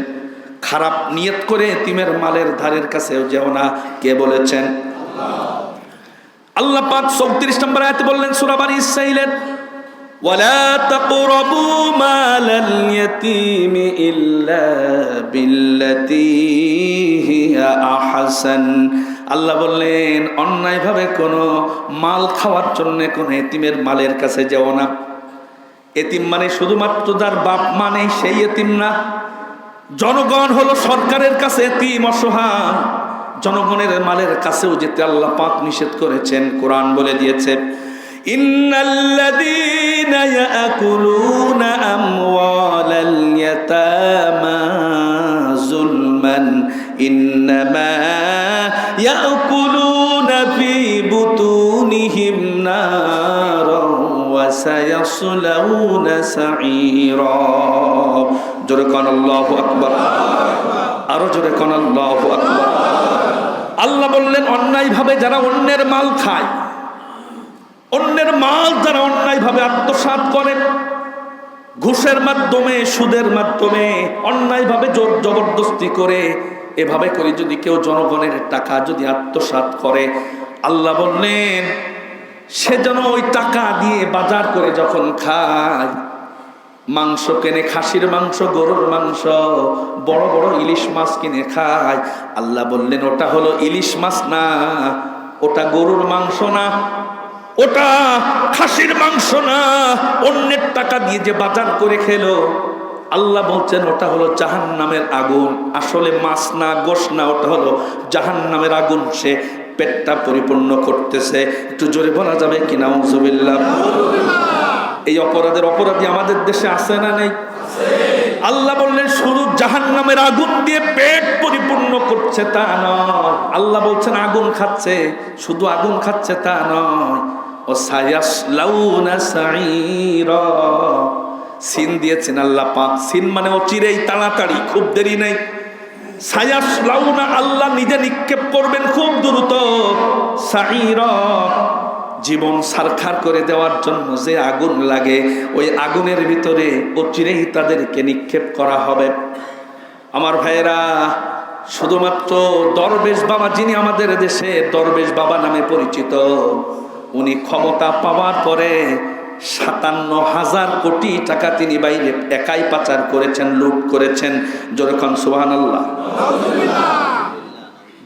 খারাপ নিয়ত করে এতিমের মালের ধারের কাছেও যেও না। কে বলেছেন? আল্লাহ পাক 34 নম্বর আয়াতে বললেন সূরা বানী ইসরাঈলের, ওয়ালা তাকরাবু মালাল ইয়াতীমি ইল্লা বিল্লাতী হিয়া আহসান। আল্লাহ বললেন অন্যায়ভাবে কোনো মাল খাওয়ার জন্য কোনো এতিমের মালের কাছে যেও না। এতিম মানে শুধুমাত্র যার বাপ মানে সেই এতিম না, জনগণ হলো সরকারের কাছে এতিম, অসহায়। জনগণের মালের কাছেও যেতে আল্লাহ পাক নিষেধ করেছেন। কোরআন বলে দিয়েছে, ইন্নাল্লাযীনা ইয়াকুলুনা আমওয়ালাল ইয়াতামা যুলমান ইন্নামা ইয়াকুলুনা ফি বুতুনিহিম নারান ওয়া সায়াসলাউনা সাঈরা। জোরে কোন আল্লাহু আকবার, আরো জোরে কোন আল্লাহু আকবার। আল্লাহ বললেন অন্যায়ভাবে যারা অন্যের মাল খায়, অন্যের মাল যারা অন্যায়ভাবে আত্মসাৎ করে, ঘুষের মাধ্যমে, সুদের মাধ্যমে, অন্যায়ভাবে জোর জবরদস্তি করে, এভাবে করে যদি কেউ জনগণের টাকা যদি আত্মসাৎ করে, আল্লাহ বললেন সে যেন ওই টাকা দিয়ে বাজার করে যখন খায়, মাংস কেনে, খাসির মাংস, গরুর মাংস, বড় বড় ইলিশ মাছ কিনে খায়। আল্লাহ বললেন ওটা হলো ইলিশ মাছ না, ওটা গরুর মাংস না, ওটা খাসির মাংস না, অন্যের টাকা দিয়ে যে বাজার করে খেলো। আল্লাহ বলছেন ওটা হলো জাহান্নামের আগুন। আসলে মাছ না, গোশ না, ওটা হলো জাহান্নামের আগুন। সে পেটটা পরিপূর্ণ করতেছে। একটু জোরে বলা যাবে কি নাউজুবিল্লাহ? এই অপরাধী আমাদের দেশে আছে না নেই? আল্লাহ বললেন শুধু জাহান্নামের আগুন দিয়ে পেট পরিপূর্ণ করছে তা নয়। আল্লাহ বলছেন আগুন খাচ্ছে, শুধু আগুন খাচ্ছে তা নয়, ও সায়াসলাউনা সাঈরা। সিন দিয়েছেন আল্লাহ পাক। সিন মানে অচিরেই, তাড়াতাড়ি, খুব দেরি নেই। সায়াসলাউনা, আল্লাহ নিজে নিক্ষেপ করবেন খুব দ্রুত। সাঈরা, জীবন সারখার করে দেওয়ার জন্য যে আগুন লাগে, ওই আগুনের ভিতরে অচিরেই তাদেরকে নিক্ষেপ করা হবে। আমার ভাইয়েরা, শুধুমাত্র দরবেশ বাবা, যিনি আমাদের দেশে দরবেশ বাবা নামে পরিচিত, উনি ক্ষমতা পাওয়ার পরে 57,000 কোটি টাকা তিনি বাইরে একাই পাচার করেছেন, লুট করেছেন। যেরকম সুবহানাল্লাহ।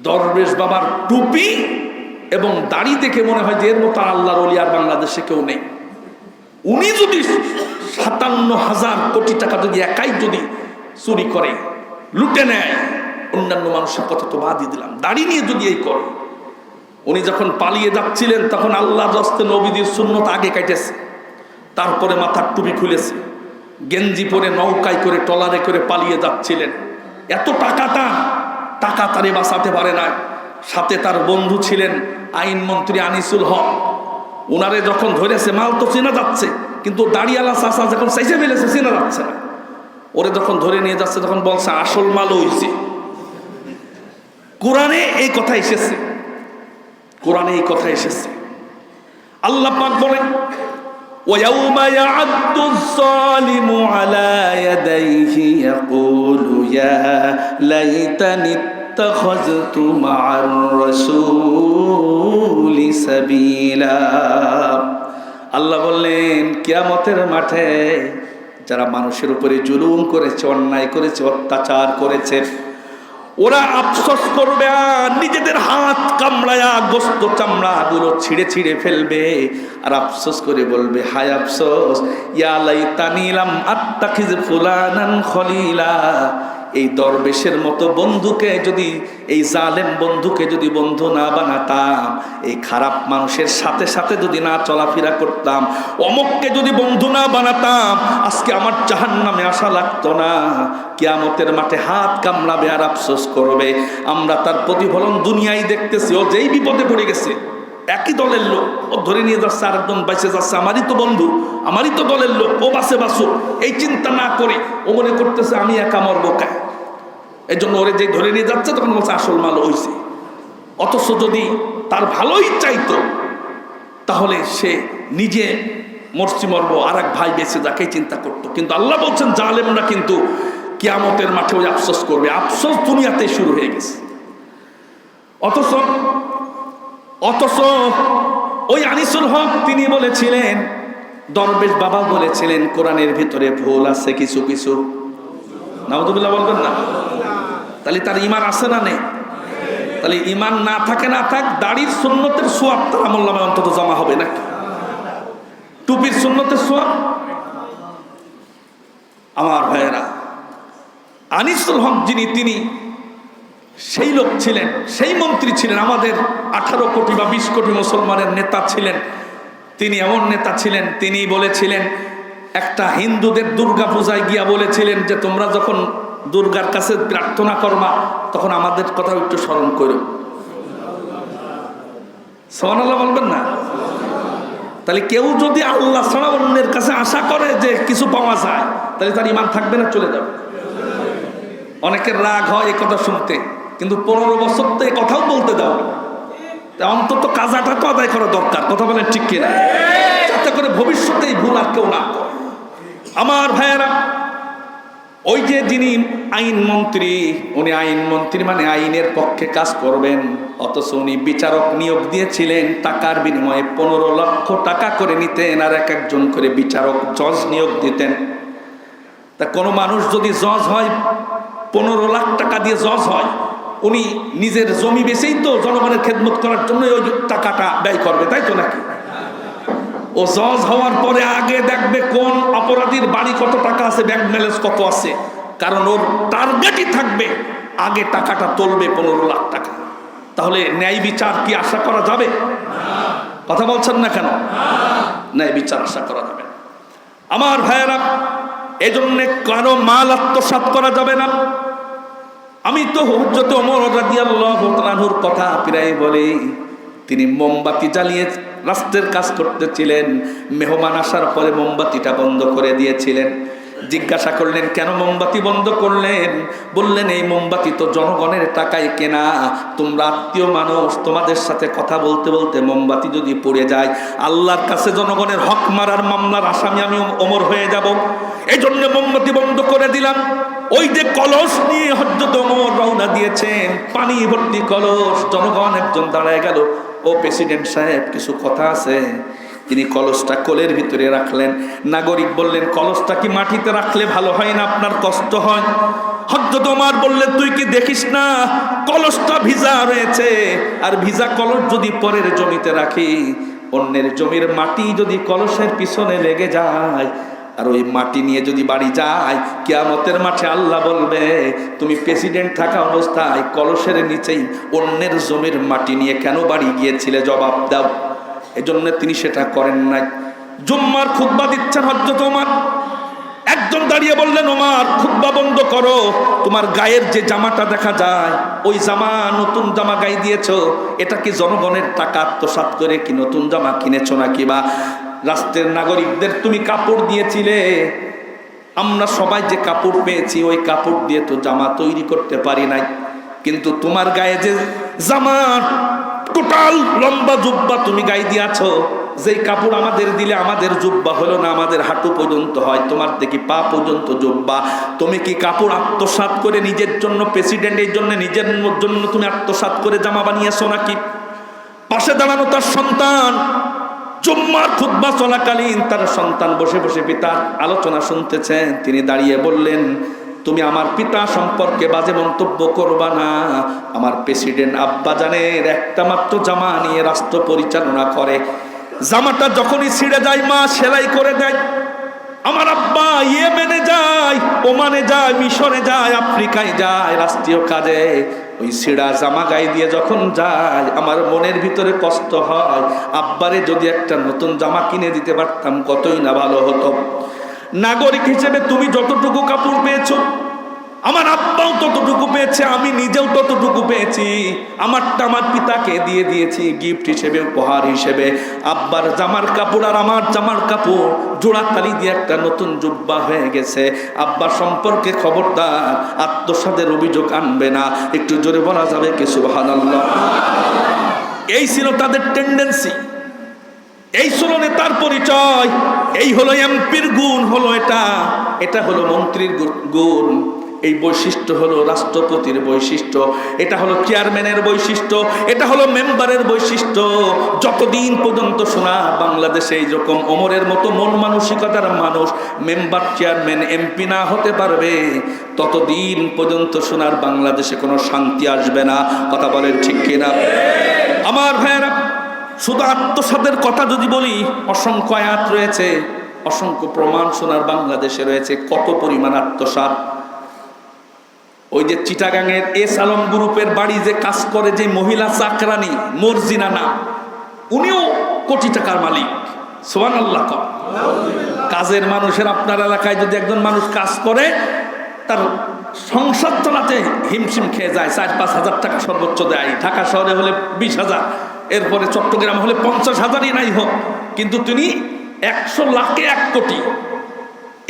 দরবেশ বাবার টুপি এবং দাড়ি দেখে মনে হয় যে এর মতো আল্লাহর ওলি আর বাংলাদেশে কেউ নেই। উনি যদি 57,000 কোটি টাকা যদি একাই যদি চুরি করে, লুটে নেয়, অন্যান্য মানুষের কথা তো বাদই দিলাম, দাড়ি নিয়ে যদি এই করে। উনি যখন পালিয়ে যাচ্ছিলেন তখন আল্লাহ দস্তে নবীদের সুন্নত আগে কাটেছে, তারপরে মাথার টুপি খুলেছে, গেঞ্জি পরে নৌকায় করে ট্রলারে করে পালিয়ে যাচ্ছিলেন। এত টাকা তারে বাঁচাতে পারে না। সাথে তার বন্ধু ছিলেন আইনমন্ত্রী আনিসুল হক। ওনারে যখন ধরেছে, মাল তো চেনা যাচ্ছে, কিন্তু দাড়িয়ালা চাচা যখন চাইছে ফেলেছে, চেনা যাচ্ছে না। ওরে যখন ধরে নিয়ে যাচ্ছে তখন বলছে আসল মাল হইছে। কোরআনে এই কথা এসেছে, কোরআনে এই কথা এসেছে। আল্লাহ পাক বলেন وَيَوْمَ يَعَضُّ الظَّالِمُ عَلَى يَدَيْهِ يَقُولُ يَا لَيْتَنِي اتَّخَذْتُ مَعَ الرَّسُولِ سَبِيلًا। আল্লাহ বললেন কিয়ামতের মাঠে যারা মানুষের উপরে জুলুম করেছে, অন্যায় করেছে, অত্যাচার করেছে, ওরা আফসোস করবে আর নিজেদের হাত কামড়ায়া গোস্ত চামড়া গুলো ছিঁড়ে ছিঁড়ে ফেলবে আর আফসোস করে বলবে হায় আফসোস, ইয়া লাইতানি লাম আত্তাখিজ ফুলানান খলিলা। এই দরবেশের মতো বন্ধুকে যদি, এই জালেম বন্ধুকে যদি বন্ধু না বানাতাম, এই খারাপ মানুষের সাথে সাথে যদি না চলাফেরা করতাম, অমুককে যদি বন্ধু না বানাতাম, আজকে আমার জাহান্নামে আসা লাগতো না। কিয়ামতের মাঠে হাত কামড়াবে আর আফসোস করবে। আমরা তার প্রতিফলন দুনিয়ায় দেখতেছি। ও যেই বিপদে পড়ে গেছে, একই দলের লোক, ও ধরে নিয়ে যাচ্ছে, আরেকজন বাইসে যাচ্ছে, আমারই তো বন্ধু, আমারই তো দলের লোক, ও বাসে বাসুক, এই চিন্তা না করে ও মনে করতেছে আমি একা মরবো কা। এই জন্য ওরে যে ধরে নিয়ে যাচ্ছে তখন বলছে আসল মাল হইছে। অথচ যদি তার ভালোই চাইতো তাহলে সে নিজে মরবো, আর এক ভাই বেঁচে যাকে চিন্তা করতো। কিন্তু আল্লাহ বলছেন জালেমরা কিন্তু কিয়ামতের মাঠে ওই আফসোস করবে। আফসোস দুনিয়াতে শুরু হয়ে গেছে। অথচ ওই আনিসুল হক তিনি বলেছিলেন, দরবেশ বাবা বলেছিলেন কোরআনের ভিতরে ভুল আছে কিছু কিছু। নাউযুবিল্লাহ বলবেন না? তাহলে তার ঈমান আছে না নেই? তাহলে ঈমান না থাকে না থাক, দাড়ির সুন্নতের সোয়াব তার আমলনামায় অন্তত জমা হবে নাকি? টুপির সুন্নতের সোয়াব। আমার ভাইয়েরা, আনিসুল হক যিনি, তিনি সেই লোক ছিলেন, সেই মন্ত্রী ছিলেন, আমাদের 18 কোটি বা 20 কোটি মুসলমানের নেতা ছিলেন। তিনি এমন নেতা ছিলেন, তিনি বলেছিলেন একটা হিন্দুদের দুর্গা পূজায় গিয়া বলেছিলেন যে তোমরা যখন দুর্গার কাছে প্রার্থনা করবা তখন আমাদের কথা একটু স্মরণ করো। সুবহানাল্লাহ বলবেন না? তাহলে কেউ যদি আল্লাহ ছাড়া অন্যের কাছে আশা করে যে কিছু পাওয়া যায়, তাহলে তার ঈমান থাকবে না, চলে যাবে। অনেকের রাগ হয় এই কথা শুনতে, কিন্তু 15 বছর তো এই কথাও বলতে দাও, অন্তত কাজাটা তো আদায় করা দরকার। কথা বলেন ঠিক কিনা? যাতে করে ভবিষ্যতে এই ভুল আর কেউ না করে। আমার ভাইয়েরা, ওই যে যিনি আইনমন্ত্রী, উনি আইনমন্ত্রী মানে আইনের পক্ষে কাজ করবেন, অথচ উনি বিচারক নিয়োগ দিয়েছিলেন টাকার বিনিময়ে 15 লক্ষ টাকা করে নিতেন, আর এক একজন করে বিচারক জজ নিয়োগ দিতেন। তা কোনো মানুষ যদি জজ হয়, 15 লাখ টাকা দিয়ে জজ হয়, উনি নিজের জমি বেচেই তো জনগণের খেদমত করার জন্য ওই টাকাটা ব্যয় করবে, তাই তো নাকি? ও জজ হওয়ার পরে আগে দেখবে কোন অপরাধীর বাড়ি কত টাকা আছে, ব্যাংক ব্যালেন্স কত আছে, কারণ ওর টার্গেটই থাকবে আগে টাকাটা তুলবে 15 লাখ টাকা। তাহলে ন্যায় বিচার কি আশা করা যাবে? কথা বলছেন না কেন? ন্যায় বিচার আশা করা যাবে না। আমার ভাইয়েরা, এজন্য কারো মাল আত্মসাৎ করা যাবে না। আমি তো হযরত ওমর রাদিয়াল্লাহু তাআলার কথা প্রায় বলি। তিনি মোমবাতি জ্বালিয়ে রাষ্ট্রের কাজ করতেছিলেন, মেহমান আসার পরে মোমবাতিটা বন্ধ করে দিয়েছিলেন। জিজ্ঞাসা করলেন, কেন মোমবাতি বন্ধ করলেন? বললেন, এই মোমবাতি তো জনগণের টাকায় কেনা, তোমরা আত্মীয় মানুষ, তোমাদের সাথে কথা বলতে বলতে মোমবাতি যদি পড়ে যায়, আল্লাহর কাছে জনগণের হক মারার মামলার আসামি আমি ওমর হয়ে যাব, এই জন্য মোমবাতি বন্ধ করে দিলাম। ওই যে কলস নিয়ে হযরত ওমর রওনা দিয়েছেন, পানি ভর্তি কলস, জনগণ একজন দাঁড়ায় গেল, ও প্রেসিডেন্ট সাহেব কিছু কথা আছে। তিনি কলসটা কোলের ভিতরে রাখলেন। নাগরিক বললেন, কলসটা কি মাটিতে রাখলে ভালো হয় না, আপনার কষ্ট হয়? হযরত ওমর বললেন, তুই কি দেখিস না কলসটা ভিজা রয়েছে, আর ভিজা কলস যদি পরের জমিতে রাখি, অন্যের জমির মাটি যদি কলসের পিছনে লেগে যায়, আর ওই মাটি নিয়ে যদি বাড়ি যায়, কিয়ামতের মাঠে আল্লাহ বলবে, তুমি প্রেসিডেন্ট থাকা অবস্থায় কলসের নিচেই অন্যের জমির মাটি নিয়ে কেন বাড়ি গিয়েছিলে, জবাব দাও। এজন্য তিনি সেটা করেন নাই। জুম্মার খুতবা দিচ্ছেন হযরত ওমর, একজন দাঁড়িয়ে বললেন, ওমর খুতবা বন্ধ করো, তোমার গায়ের যে জামাটা দেখা যায়, ওই জামা, নতুন জামা গায়ে দিয়েছো, এটা কি জনগণের টাকা আত্মসাৎ করে কি নতুন জামা কিনেছো নাকি? বা রাষ্ট্রের নাগরিকদের তুমি কাপড় দিয়েছিলে, আমরা সবাই যে কাপড় পেয়েছি ওই কাপড় দিয়ে তো জামা তৈরি করতে পারি নাই, কিন্তু তোমার গায়ে যে জামা, টোটাল লম্বা জুব্বা তুমি গায়ে দিয়েছো, যেই কাপড় আমাদের দিলে আমাদের জুব্বা হলো না, আমাদের হাঁটু পর্যন্ত হয়, তোমার দেখি পা পর্যন্ত জুব্বা। তুমি কি কাপড় আত্মসাৎ করে নিজের জন্য, প্রেসিডেন্টের জন্য, নিজের জন্য তুমি আত্মসাৎ করে জামা বানিয়েছো নাকি? পাশে দাঁড়ানো তার সন্তান, জুম্মার খুতবা চলাকালীন তার সন্তান বসে বসে পিতার আলোচনা শুনতেছেন। তিনি দাঁড়িয়ে বললেন, তুমি আমার পিতা সম্পর্কে বাজে মন্তব্য করবা না। আমার প্রেসিডেন্ট আব্বা জানের একটা মাত্র জামা নিয়ে রাষ্ট্র পরিচালনা করে, জামাটা যখনই ছিঁড়ে যায় মা সেলাই করে দেয়। আমার আব্বা ইয়েমেনে যায়, ওমানে যায়, মিশরে যায়, আফ্রিকায় যায় রাষ্ট্রীয় কাজে, ওই ছিঁড়া জামা গায়ে দিয়ে যখন যায়, আমার মনের ভিতরে কষ্ট হয়, আব্বারে যদি একটা নতুন জামা কিনে দিতে পারতাম কতই না ভালো হতো। নাগরিক হিসেবে তুমি যতটুকু কাপড় পেয়েছো, আমার আব্বাও ততটুকু পেয়েছে, আমি নিজেও ততটুকু পেয়েছি। আমারটা আমার পিতাকে দিয়ে দিয়েছি গিফট হিসেবে, উপহার হিসেবে। আব্বার জামার কাপড় আর আমার জামার কাপড় জোড়া তালি দিয়ে একটা নতুন জুব্বা হয়ে গেছে। আব্বা সম্পর্কে খবরদার আত্মসাদের অভিযোগ আনবে না। একটু জোরে বলা যাবে কি সুবহানাল্লাহ? এই ছিল তাদের টেন্ডেন্সি, এই ছিল নেতার পরিচয়, এই হলো এমপির গুণ, হলো এটা হলো মন্ত্রীর গুণ, এই বৈশিষ্ট্য হলো রাষ্ট্রপতির বৈশিষ্ট্য, এটা হলো চেয়ারম্যানের বৈশিষ্ট্য, এটা হলো মেম্বারের বৈশিষ্ট্য। যতদিন পর্যন্ত শোনা বাংলাদেশে এইরকম ওমরের মতো মন মানসিকতার মানুষ মেম্বার, চেয়ারম্যান, এমপি না হতে পারবে, ততদিন পর্যন্ত শোনার বাংলাদেশে কোনো শান্তি আসবে না। কথা বলেন ঠিক কিনা? আমার ভাইয়েরা, শুধু আত্মসাতের কথা যদি বলি, অসংখ্য আয়াত রয়েছে, অসংখ্য প্রমাণ সোনার বাংলাদেশে রয়েছে কত পরিমাণ আত্মসাৎ। ওই যে চিটাগাংয়ের এস আলম গ্রুপের বাড়ি যে কাজ করে যে মহিলা চাকরানি মর্জিনা নাম, উনিও কোটি টাকার মালিক। সুবহানাল্লাহ। কাজের মানুষের আপনার এলাকায় যদি একজন মানুষ কাজ করে, তার সংসার চালাতে হিমশিম খেয়ে যায়, 4-5 হাজার টাকা সর্বোচ্চ দেয়। ঢাকা শহরে হলে 20,000, এরপরে চট্টগ্রাম হলে 50,000ই নাই হোক, কিন্তু তিনি 100 লাখে 1 কোটি,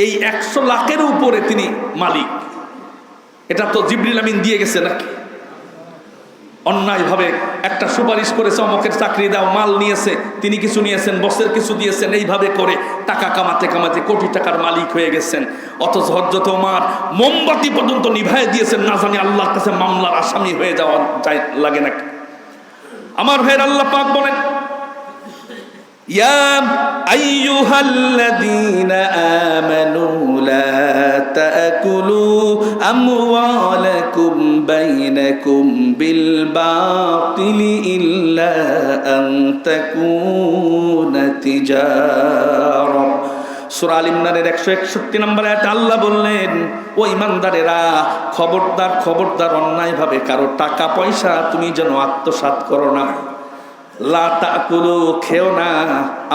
এই 100 লাখের উপরে তিনি মালিক। এটা তো জিবরিল আমিন দিয়ে গেছে নাকি? অন্যায়ভাবে একটা সুপারিশ করেছে, অমকের চাকরি দাও, মাল নিয়েছে, তিনি কিছু নিয়েছেন, বসের কিছু দিয়েছেন, এইভাবে করে টাকা কামাতে কামাতে কোটি টাকার মালিক হয়ে গেছেন। অথচ হযরত ওমর মোমবাতি পর্যন্ত নিভায় দিয়েছেন, না জানি আল্লাহর কাছে মামলার আসামি হয়ে যাওয়া যায় লাগে নাকি? আমার ভাইয়ের, আল্লাহ পাক বলেন, ইয়া আইয়ুহাল্লাযীনা আমানু লা তাকুলু আমওয়ালাকুম বাইনাকুম বিল বাতিলি ইল্লা আন তাকুনা তিজারা। সূরা আল ইমরানের 161 নম্বর আয়াতে আল্লাহ বললেন, ও ঈমানদারেরা, খবরদার খবরদার অন্যায়ভাবে কারো টাকা পয়সা তুমি যেন আত্মসাৎ করো না। লা তাকুলু, খেও না,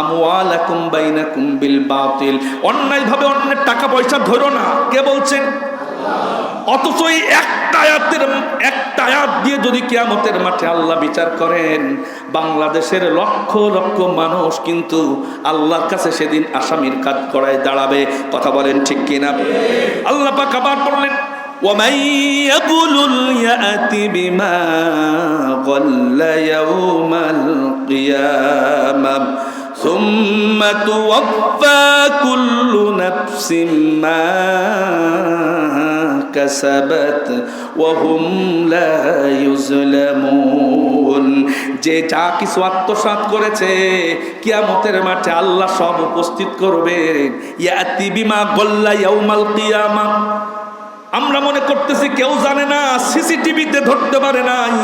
আমওয়ালাকুম বাইনাকুম বিল বাতিল, অন্যায়ভাবে অন্যের টাকা পয়সা ধরো না। কে বলছেন? অথচ এই একটা আয়াত দিয়ে যদি কিয়ামতের মাঠে আল্লাহ বিচার করেন, বাংলাদেশের লক্ষ লক্ষ মানুষ কিন্তু আল্লাহর কাছে সেদিন আসামির কাজ করায় দাঁড়াবে। কথা বলেন ঠিক কিনা? আল্লাহ পাক আবার বললেন, وَمَن يَغْلُلْ يَأْتِ بِمَا غَلَّ يَوْمَ الْقِيَامَةِ ثُمَّ تُوَفَّى كُلُّ نَفْسٍ مَا كَسَبَتْ وَهُمْ لَا يُظْلَمُونَ। যে যা কিছু আত্মসাৎ করেছে কিয়ামতের মাঠে আল্লাহ সব উপস্থিত করবে। ইয়াতি বিমা গল্লা ইয়াউমাল কিয়ামা। আমরা মনে করতেছি কেউ জানে না, সিসিটিভিতে ধরতে পারে নাই,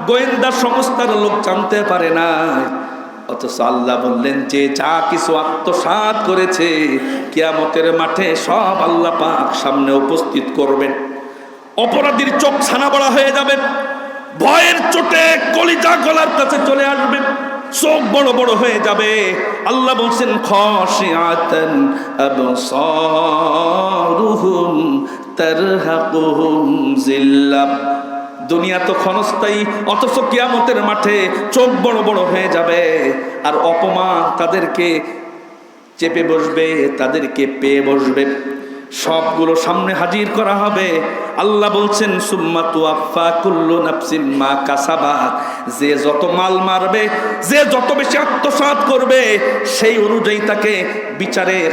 গোয়েন্দা সংস্থার লোক জানতে পারে না। অথচ আল্লাহ বললেন যে যা কিছু আত্মসাৎ করেছে কিয়ামতের মাঠে সব আল্লাহ পাক সামনে উপস্থিত করবেন। অপরাধীর চোখ ছানা বড়া হয়ে যাবে, ভয়ের চোটে কলিজা গলার কাছে চলে আসবে, চোখ বড় বড় হয়ে যাবে। আল্লাহ বলছেন খাশিআতান আবসারুহুম তারহাকুহুম যিল্লাহ। দুনিয়া তো ক্ষণস্থায়ী, অথচ কিয়ামতের মাঠে চোখ বড় বড় হয়ে যাবে, আর অপমান তাদেরকে চেপে বসবে, তাদেরকে পেয়ে বসবে, সবগুলো সামনে হাজির করা হবে। আল্লাহ বলছেন সুম্মা তুওয়াফা কুল্লু নাফসিন মা কাসাবাত। যে যত মাল মারবে, যে যত বেশি আত্মসাৎ করবে, সেই অনুযায়ী তাকে বিচারের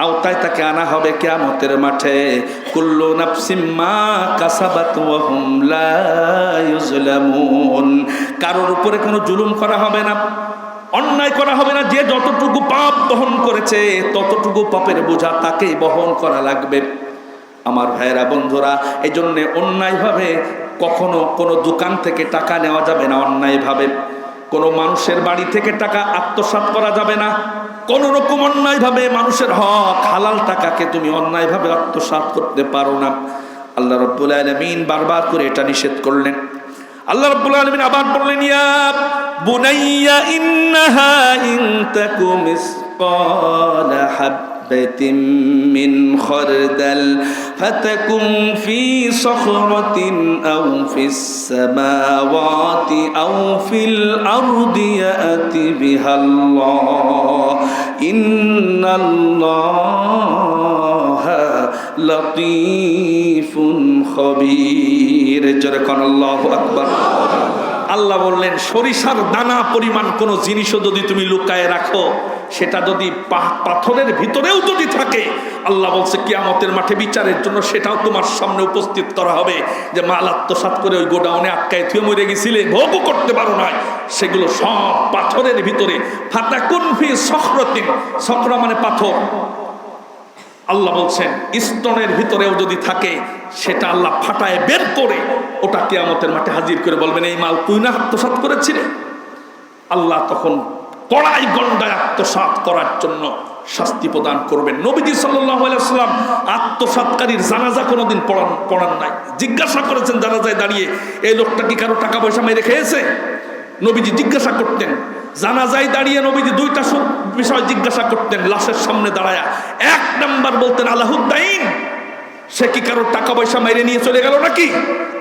আওতায় তাকে আনা হবে কিয়ামতের মাঠে। কুল্লু নাফসিন মা কাসাবাত ওয়া হুম লা ইউজলামুন। কারোর উপরে কোনো জুলুম করা হবে না, অন্যায় করা হবে না। যে যতটুকু পাপ বহন করেছে ততটুকু পাপের বোঝা তাকেই বহন করা লাগবে। আমার ভাইয়েরা, বন্ধুরা, এই জন্য অন্যায়ভাবে কখনো কোনো দোকান থেকে টাকা নেওয়া যাবে না, অন্যায়ভাবে কোনো মানুষের বাড়ি থেকে টাকা আত্মসাৎ করা যাবে না। কোন রকম অন্যায়ভাবে মানুষের হক, হালাল টাকাকে তুমি অন্যায়ভাবে আত্মসাৎ করতে পারো না। আল্লাহ রাব্বুল আলামিন বারবার করে এটা নিষেধ করলেন। আল্লাহ রাব্বুল আলামিন আবার বললেন, ইয়া বুনাইয়া ইন্নাহা ইন তাকু মিসকালা হাববাতিন মিন খারদাল ফাতাকুন ফি সখরাতিন আও ফিস সামাওয়াতি আও ফিল আরদি ইয়াতি বিহাল্লাহ ইন্নাল্লাহা লাতীফুন খবীর। জোরে কোন আল্লাহু আকবার। আল্লাহ বললেন, সরিষার দানা পরিমাণ কোনো জিনিসও যদি তুমি লুকায়ে রাখো, সেটা যদি পাথরের ভিতরেও যদি থাকে, আল্লাহ বলছে কিয়ামতের মাঠে বিচারের জন্য সেটাও তোমার সামনে উপস্থিত করা হবে। যে মাল আত্মসাৎ করে ওই গোডাউনে আটকায় থুয়ে মরে গেছিলে, ভোগও করতে পারো না, সেগুলো সব পাথরের ভিতরে। ফাতাকুন ফি সখরাতিন, সখরা মানে পাথর। আল্লাহ বলছেন স্তনের ভিতরেও যদি থাকে, সেটা আল্লাহ ফাটায় বের করে ওটা কিয়ামতের মাঠে হাজির করে বলবেন, এই মাল তুই না আত্মসাৎ করেছিলি। আল্লাহ তখন কড়াই গন্ডায় আত্মসাৎ করার জন্য শাস্তি প্রদান করবেন। নবীজি সাল্লাল্লাহু আলাইহি ওয়াসাল্লাম আত্মসাৎকারীর জানাজা কোনোদিন পড়ান নাই। জিজ্ঞাসা করেছেন জানাজায় দাঁড়িয়ে, এই লোকটা কি কারো টাকা পয়সা মেরে খেয়েছে? নবীজি জিজ্ঞাসা করতেন। জানাজায় দাঁড়িয়ে নবীজি দুইটা বিষয় জিজ্ঞাসা করতেন লাশের সামনে দাঁড়ায়া। এক নাম্বার বলতেন আলাহুদ্দাইন, সে কি কারো টাকা পয়সা মেরে নিয়ে চলে গেল নাকি,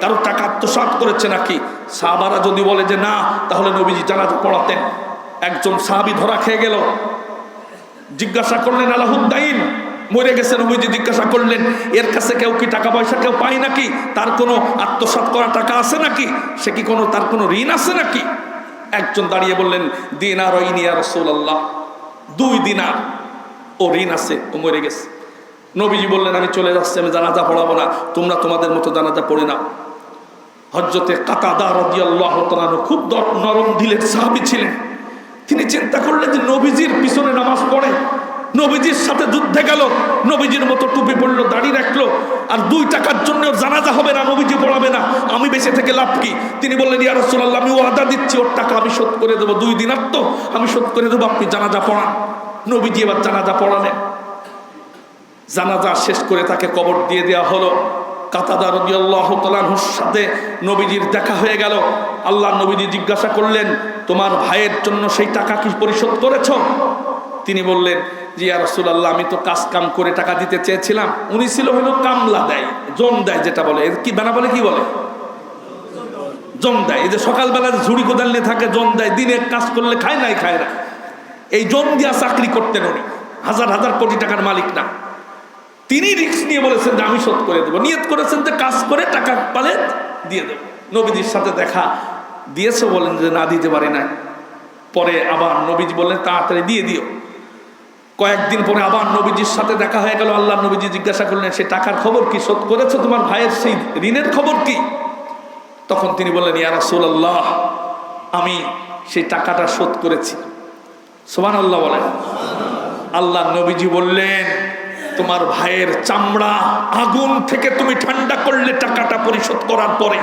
কারো টাকা আত্মসাৎ করেছে নাকি? সাহাবারা যদি বলে যে না, তাহলে নবীজি জানাজা পড়াতেন। একজন সাহাবী ধরা খেয়ে গেল, জিজ্ঞাসা করলেন আলাহুদ্দাইন, মরে গেছে। নবীজি জিজ্ঞাসা করলেন, এর কাছে কেউ কি টাকা পয়সা কেউ পায় নাকি? তার কোনো আত্মসাৎ করা টাকা আছে নাকি? সে কি কোনো, তার কোনো ঋণ আছে নাকি? একজন দাঁড়িয়ে বললেন, দিনার ইয়া রাসূলুল্লাহ, 2 দিনার ও ঋণ আছে, ও মরে গেছে। নবীজি বললেন, আমি চলে যাচ্ছি, আমি জানাজা পড়াবো না, তোমরা তোমাদের মতো জানাজা পড়ে নাও। হযরতে কাতাদা রাদিয়াল্লাহু তাআলা খুব নরম দিলের সাহাবী ছিলেন। তিনি চিন্তা করলেন যে নবীজির পিছনে নামাজ পড়ে, নবীজির সাথে যুদ্ধে গেল, নবীজির মতো টুপি পড়লো, দাড়ি রাখলো, আর 2 টাকার জন্য জানাজা হবে না, নবীজি পড়াবে না, আমি বেঁচে থেকে লাভ কি? তিনি বললেন, ইয়া রাসূলুল্লাহ, আমি ওয়াদা দিচ্ছি ওর টাকা আমি শোধ করে দেবো, 2 দিনার তো আমি শোধ করে দেবো, আপনি জানাজা পড়ান। নবীজি এবার জানাজা পড়ালেন। জানাজা শেষ করে তাকে কবর দিয়ে দেওয়া হলো। কাতাদা রাদিয়াল্লাহু তাআলা আনহুর সাথে নবীজির দেখা হয়ে গেল। আল্লাহ নবীজি জিজ্ঞাসা করলেন, তোমার ভাইয়ের জন্য সেই টাকা কি পরিশোধ করেছো? তিনি বললেন, জি ইয়া রাসূলুল্লাহ, আমি তো কাজ কাম করে টাকা দিতে চেয়েছিলাম। উনি ছিল হলো কামলা দেয়, জন দেয়, যেটা বলে কি বানা বলে, কি বলে, জন দেয়। এই যে সকালবেলা ঝুড়ি কোদাল নিয়ে থাকে, জন দেয়, দিনে কাজ করলে খায় না। এই জন দিয়া চাকরি করতেন উনি, হাজার হাজার কোটি টাকার মালিক না। তিনি রিস্ক নিয়ে বলেছেন যে আমি শোধ করে দেবো, নিয়ত করেছেন যে কাজ করে টাকা পালে দিয়ে দেবো। নবীজির সাথে দেখা দিয়েছে, বলেন যে না, দিতে পারি না। পরে আবার নবীজি বললেন, তাড়াতাড়ি দিয়ে দিও। কয়েকদিন পরে আবার নবীজির সাথে দেখা হয়ে গেল। আল্লাহ নবীজি জিজ্ঞাসা করলেন, সে টাকার খবর কি, শোধ করেছো? তোমার ভাইয়ের সেই ঋণের খবর কি? তখন তিনি বললেন, ইয়া রাসূলুল্লাহ, আমি সেই টাকাটা শোধ করেছি। সুবহানাল্লাহ বলেন। আল্লাহ নবীজি বললেন, তোমার ভাইয়ের চামড়া আগুন থেকে তুমি ঠান্ডা করলে টাকাটা পরিশোধ করার পরে,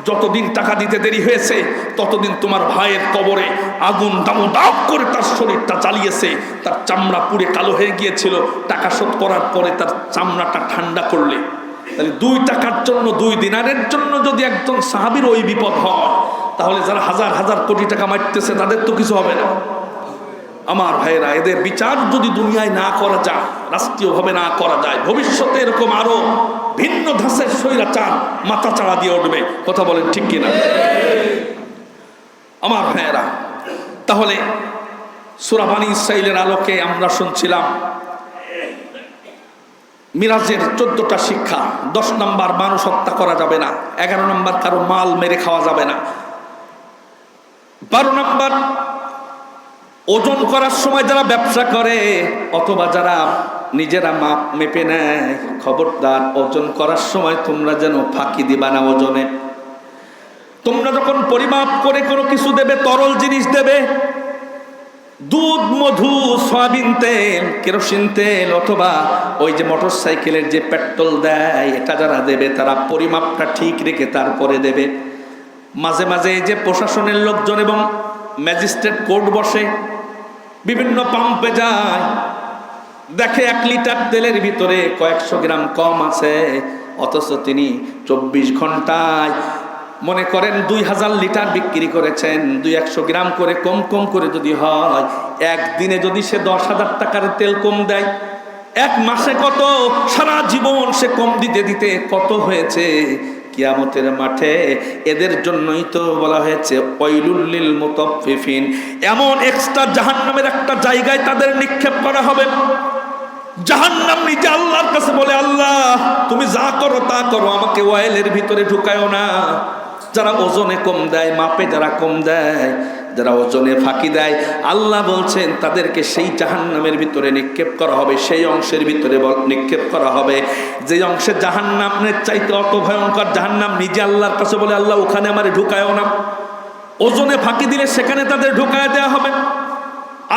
যতদিন টাকা দিতে দেরি হয়েছে ততদিন তোমার ভাইয়ের কবরে আগুন দামদাম করে তার শরীরটা জ্বালিয়েছে, তার চামড়া পুড়ে কালো হয়ে গিয়েছিল। টাকা শোধ করার পরে তার চামড়াটা ঠান্ডা করলে, তাহলে 2 টাকার জন্য, 2 দিনারের জন্য যদি একজন সাহাবীর ওই বিপদ হয়, তাহলে যারা হাজার হাজার কোটি টাকা মারতেছে তাদের তো কিছু হবে না। আমার ভাইয়েরা, এদের বিচার যদি দুনিয়ায় না করা যায়, রাষ্ট্রীয়ভাবে না করা যায়, ভবিষ্যতে এরকম আরো ভিন্ন ধাঁচের স্বৈরাচার মাথা চাড়া দিয়ে উঠবে। কথা বলেন ঠিক কিনা? আমার ভাইয়েরা, তাহলে সূরা বনী ইসরাঈলের আলোকে আমরা শুনছিলাম মিরাজের 14টা শিক্ষা। 10 নম্বর, মানুষ হত্যা করা যাবে না। 11 নম্বর, কারো মাল মেরে খাওয়া যাবে না। 12 নম্বর, ওজন করার সময় যারা ব্যবসা করে অথবা যারা নিজেরা মাপ মেপে নেয়, খবরদার ওজন করার সময় তোমরা যেন ফাঁকি দিবা না ওজনে। তোমরা যখন পরিমাপ করে কোনো কিছু দেবে, তরল জিনিস দেবে, দুধ, মধু, সয়াবিন তেল, কেরোসিন তেল, অথবা ওই যে মোটর সাইকেলের যে পেট্রোল দেয়, এটা যারা দেবে তারা পরিমাপটা ঠিক রেখে তারপরে দেবে। মাঝে মাঝে এই যে প্রশাসনের লোকজন এবং ম্যাজিস্ট্রেট কোর্ট বসে, বিভিন্ন পাম্পে যায়, দেখে 1 লিটার তেলের ভিতরে কয়েকশো গ্রাম কম আছে, অথচ তিনি 24 ঘন্টায় মনে করেন 2000 লিটার বিক্রি করেছেন। 200 গ্রাম করে কম করে যদি হয়, একদিনে যদি সে 10,000 টাকার তেল কম দেয়, 1 মাসে কত, সারা জীবন সে কম দিতে দিতে কত হয়েছে। কিয়ামতের মাঠে এদের জন্যই তো বলা হয়েছে ওয়াইলুল লিল মুতাফফিফিন, এমন এক্সট্রা জাহান্নামের একটা জায়গায় তাদের নিক্ষেপ করা হবে। জাহান্নাম নিজে আল্লাহর কাছে বলে, আল্লাহ তুমি যা করো তা করো, আমাকে ওয়াইলের ভিতরে ঢুকায়ও না। যারা ওজনে কম দেয়, মাপে যারা কম দেয়, যারা ওজনে ফাঁকি দেয়, আল্লাহ বলছেন তাদেরকে সেই জাহান্নামের ভিতরে নিক্ষেপ করা হবে। সেই অংশের ভিতরে নিক্ষেপ করা হবে যে অংশে জাহান্নামের চাইতে অত ভয়ঙ্কর। জাহান্নাম নিজে আল্লাহর কাছে বলে, আল্লাহ ওখানে আমারে ঢুকায়ও না। ওজনে ফাঁকি দিলে সেখানে তাদের ঢুকায় দেওয়া হবে।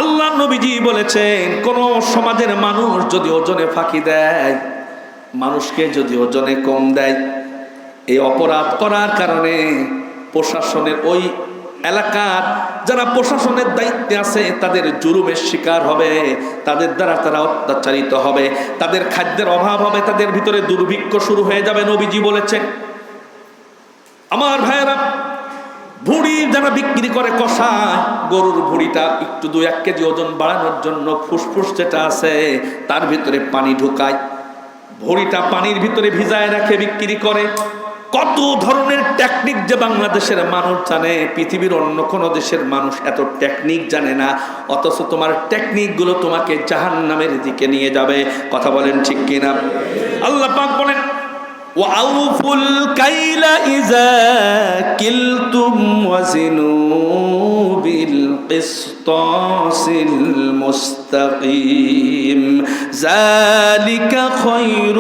আল্লাহ নবীজি বলেছেন, কোন সমাজের মানুষ যদি ওজনে ফাঁকি দেয়, মানুষকে যদি ওজনে কম দেয়, এই অপরাধ করার কারণে প্রশাসনের ওই এলাকার যারা প্রশাসনের দায়িত্বে আছে তাদের জুলুমের শিকার হবে, তাদের দ্বারা তারা অত্যাচারিত হবে, তাদের খাদ্যের অভাব হবে, তাদের ভিতরে দুর্ভিক্ষ শুরু হয়ে যাবে। নবীজি বলেছেন। আমার ভাইয়েরা, ভুঁড়ি যারা বিক্রি করে কষায়, গরুর ভুঁড়িটা একটু 2-1 কেজি ওজন বাড়ানোর জন্য ফুসফুস যেটা আছে তার ভিতরে পানি ঢুকায়, ভুঁড়িটা পানির ভিতরে ভিজায় রাখে বিক্রি করে। কত ধরনের টেকনিক যে বাংলাদেশের মানুষ জানে, পৃথিবীর অন্য কোনো দেশের মানুষ এত টেকনিক জানে না, অথচ তোমার টেকনিকগুলো তোমাকে জাহান্নামের দিকে নিয়ে যাবে। কথা বলেন ঠিক কিনা? আল্লাহ পাক বলেন, وَأَوْفُوا الْكَيْلَ إِذَا كِلْتُمْ وَزِنُوا بِالْقِسْطَاسِ الْمُسْتَقِيمِ ذَلِكَ خَيْرٌ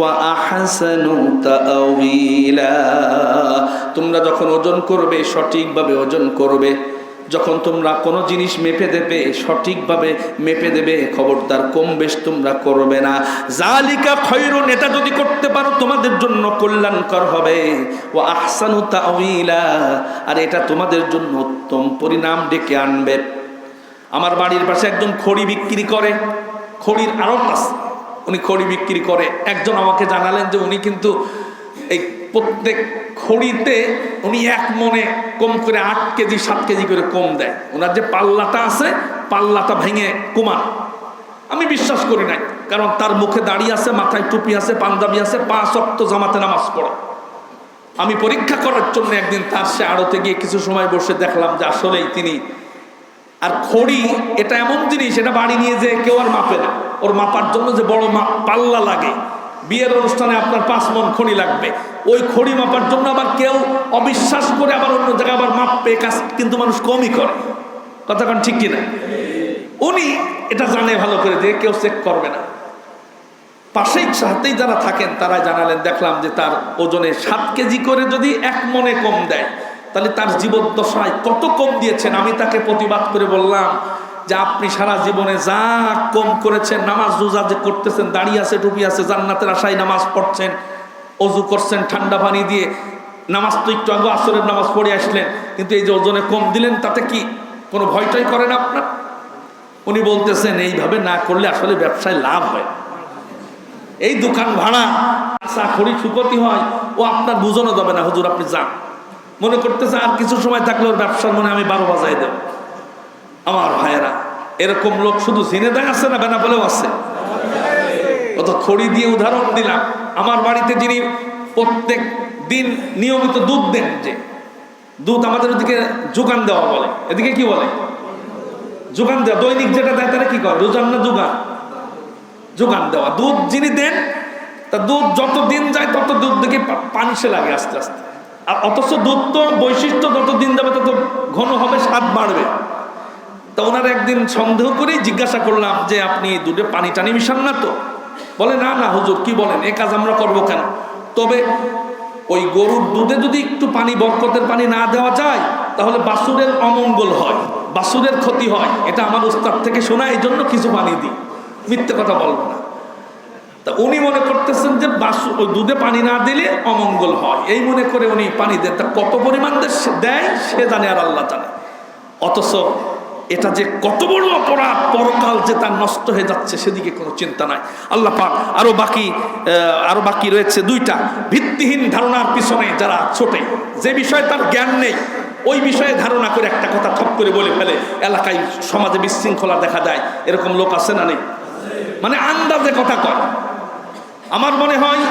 وَأَحْسَنُ تَأْوِيلًا। তোমরা যখন ওজন করবে সঠিকভাবে ওজন করবে, যখন তোমরা কোনো জিনিস মেপে দেবে সঠিকভাবে মেপে দেবে, খবরদার কম বেশ তোমরা করবে না। জালিকা খায়রুন, এটা যদি করতে পারো তোমাদের জন্য কল্যাণকর হবে। ওয়া আহসানু তাওয়িলা, আর এটা তোমাদের জন্য উত্তম পরিণাম ডেকে আনবে। আমার বাড়ির পাশে একজন খড়ি বিক্রি করে, খড়ির আড়ত আছে, উনি খড়ি বিক্রি করে। একজন আমাকে জানালেন যে উনি কিন্তু এই প্রত্যেক খড়িতে উনি 1 মনে কম করে 8 কেজি 7 কেজি করে কম দেয়। ওনার যে পাল্লাটা আছে, পাল্লাটা ভেঙে কমান। আমি বিশ্বাস করি নাই, কারণ তার মুখে দাড়ি আছে, মাথায় টুপি আছে, পাঞ্জাবি আছে, 5 ওয়াক্ত জামাতে নামাজ পড়ে। আমি পরীক্ষা করার জন্য একদিন তার সে আড়তে গিয়ে কিছু সময় বসে দেখলাম যে আসলেই তিনি। আর খড়ি এটা এমন জিনিস, এটা বাড়ি নিয়ে যে কেউ আর মাপে না। ওর মাপার জন্য যে বড় পাল্লা লাগে, বিয়ের অনুষ্ঠানে আপনার 5 মণ খড়ি লাগবে, ওই খড়ি মাপার জন্য আবার কেউ অবিশ্বাস করে আবার অন্য জায়গায় আবার মাপবে, কাজ কিন্তু মানুষ কমই করে। কথা কারণ ঠিক কিনা? উনি এটা জানে ভালো করে যে কেউ চেক করবে না। পাশেই সাথেই যারা থাকেন তারা জানালেন, দেখলাম যে তার ওজনে 7 কেজি করে যদি 1 মণে কম দেয়, তাহলে তার জীবদ্দশায় কত কম দিয়েছেন। আমি তাকে প্রতিবাদ করে বললাম যে আপনি সারা জীবনে যা কম করেছেন, নামাজ রোজা যে করতেছেন, দাঁড়িয়ে আছে, টুপি আছে, জান্নাতের আশায় নামাজ পড়ছেন, অজু করছেন ঠান্ডা পানি দিয়ে, নামাজ তো একটু আগে আসরের নামাজ পড়ে আসলেন, কিন্তু এই যে ওজনে কম দিলেন, তাতে কি কোনো ভয়টাই করেন আপনার? উনি বলতেছেন এইভাবে না করলে আসলে ব্যবসায় লাভ হয়, এই দোকান ভাড়া চাকরি সুপতি হয়, ও আপনার বুঝানো যাবে না। হুজুর আপনি যান, মনে করতেছে আর কিছু সময় থাকলে ওর ব্যবসার মনে আমি 12 বাজাই দেব। আমার ভাইয়েরা, এরকম লোক শুধু ঝিনেদায় আছে না, বেনাপোলেও আছে। অত খড়ি দিয়ে উদাহরণ দিলাম। আমার বাড়িতে যিনি প্রত্যেক দিন নিয়মিত দুধ দেন, যে দুধ আমাদের ওদিকে যোগান দেওয়া বলে, এদিকে কি বলে? যোগান দেওয়া। দৈনিক যেটা দেয় তারা কি করে? রোজান না যোগান? যোগান দেওয়া। দুধ যিনি দেন, তা দুধ যত দিন যায় তত দুধ দেখে পানিশে লাগে আস্তে আস্তে। আর অথচ দুধ তো বৈশিষ্ট্য, যত দিন যাবে তত ঘন হবে, স্বাদ বাড়বে। তা ওনার একদিন সন্দেহ করেই জিজ্ঞাসা করলাম যে আপনি দুধে পানি টানি মিশান না তো? বলে না না হুজুর, কি বলেন, এ কাজ আমরা করবো কেন? তবে ওই গরুর দুধে যদি একটু পানি, বরকতের পানি না দেওয়া যায়, তাহলে বাছুরের অমঙ্গল হয়, বাছুরের ক্ষতি হয়। এটা আমার উস্তাদ থেকে শোনা, এই জন্য কিছু পানি দিই, মিথ্যে কথা বলবো না। তা উনি মনে করতেছেন যে ওই দুধে পানি না দিলে অমঙ্গল হয়, এই মনে করে উনি পানি দেন। তা কত পরিমাণ দেয় সে জানে, আর আল্লাহ জানে। অথচ এটা যে কত বড় অপরাধ, পরকাল যে তার নষ্ট হয়ে যাচ্ছে সেদিকে কোনো চিন্তা নাই। আল্লাহ পাক আরো বাকি রয়েছে 2টা ভিত্তিহীন ধারণার পিছনে যারা ছোটে, যে বিষয়ে তার জ্ঞান নেই, ওই বিষয়ে ধারণা করে একটা কথা ঠপ করে বলে ফেলে, এলাকায় সমাজে বিশৃঙ্খলা দেখা দেয়। এরকম লোক আছে না নেই? মানে আন্দাজে কথা কয়। আমার মনে হয়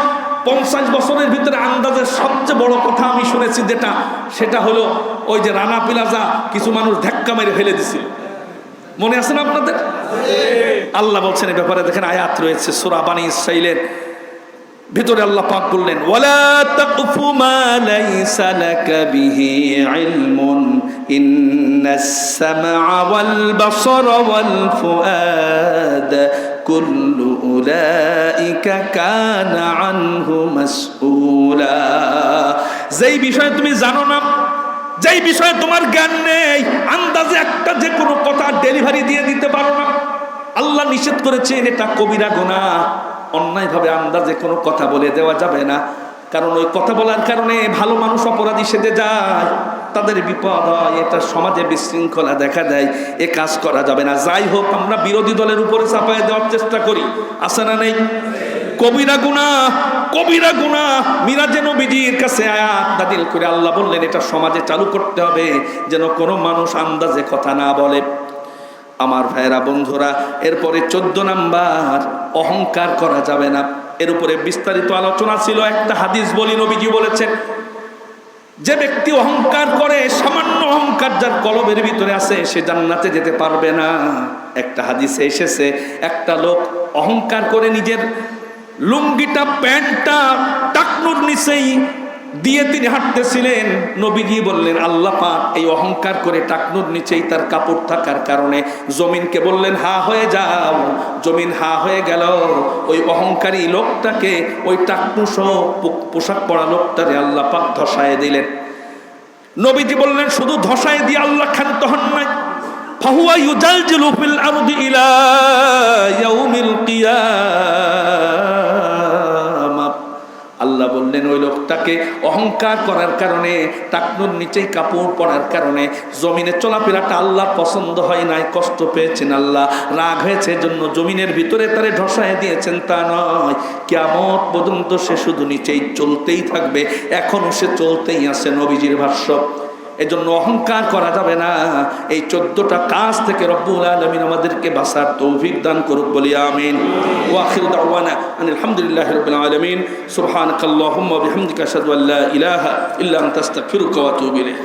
50 বছরের ভিতরে আন্দাজের সবচেয়ে বড় কথা আমি শুনেছি যেটা, সেটা হলো ওই যে রানা প্লাজা কিছু মানুষ ধাক্কা মেরে ফেলে দিছিল, মনে আছে না আপনাদের? আল্লাহ বলছেন এই ব্যাপারে, দেখেন আয়াত রয়েছে সূরা বানী ইসরাঈলের ভিতরে। আল্লাহ পাক বললেন, ওয়ালা তাকফু মা লাইসা লাকা বিহি ইলমুন ইন্নাস সামআ ওয়াল বাসারা ওয়াল ফুআদ কুল্লু উলাইকা কানা আনহু মাসউলা। যেই বিষয়ে তুমি জানো না, যেই বিষয়ে তোমার জ্ঞান নেই, আন্দাজে একটা যে কোনো কথা ডেলিভারি দিয়ে দিতে পারো না, আল্লাহ নিষেধ করেছেন, এটা কবিরা গুনাহ। অন্যায়ভাবে আন্দাজে কোনো কথা বলে দেওয়া যাবে না, কারণ ওই কথা বলার কারণে ভালো মানুষ অপরাধী সেজে যায়, তাদের বিপদ হয়, এটা সমাজে বিশৃঙ্খলা দেখা দেয়। এ কাজ করা যাবে না। যাই হোক, আমরা বিরোধী দলের উপরে চাপায় দেওয়ার চেষ্টা করি, আছে না নেই? কবিরা গুনাহ, কবিরা গুনাহ। মিরাজে নবীজির কাছে আয়াত নাযিল করে আল্লাহ বললেন এটা সমাজে চালু করতে হবে, যেন কোনো মানুষ আন্দাজে কথা না বলে। আমার ভাইয়েরা, বন্ধুরা, এরপরে 14 নাম্বার, অহংকার করা যাবে না। এর উপরে বিস্তারিত আলোচনা ছিল। একটা হাদিস বলি, নবীজি বলেছেন যে ব্যক্তি অহংকার করে, সামান্য অহংকার যার কলবের ভিতরে আছে, সে জান্নাতে যেতে পারবে না। একটা হাদিসে এসেছে, একটা লোক অহংকার করে নিজের লুঙ্গিটা, প্যান্টটা টাকনুর নিচেই দিয়ে তিনি হাঁটতেছিলেন। নবীজি বললেন, আল্লাহ পাক এই অহংকার করে টাকনুর নিচেই তার কাপড় থাকার কারণে জমিনকে বললেন হা হয়ে যাও। জমিন হা হয়ে গেল। ওই অহংকারী লোকটাকে, ওই টাকনু সহ পোশাক পরা লোকটারে আল্লাহ পাক ধসায় দিলেন। নবীজি বললেন শুধু ধসায় দিয়ে আল্লাহ ক্ষান্ত হন নাই, ফাহুয়া ইউজালজিলু ফিল আরদি ইলা ইয়াউমিল কিয়ামাহ। আল্লাহ বললেন ওই লোকটাকে অহংকার করার কারণে, টাকনুর নিচেই কাপড় পরার কারণে জমিনে চলাফেরাটা আল্লাহ পছন্দ হয় নাই, কষ্ট পেয়েছেন আল্লাহ, রাগ হয়েছে, জন্য জমিনের ভিতরে তারে ধসায় দিয়েছেন। তা নয়, কিয়ামত পর্যন্ত সে শুধু নিচেই চলতেই থাকবে, এখনো সে চলতেই আছে, নবীজির ভাষ্য। এজন্য অহংকার করা যাবে না। এই 14টা কাজ থেকে রব্বুল আলামিন আমাদেরকে বাঁচার তৌফিক দান করুক, বলি আমিন। ওয়া আখিরু দাওয়ানা আনিল হামদুলিল্লাহি রাব্বিল আলামিন। সুবহানাকাল্লাহুম্মা ওয়া বিহামদিকা আশহাদু আল্লা ইলাহা ইল্লা আনতা আস্তাগফিরুকা ওয়া আতুবু ইলাইক।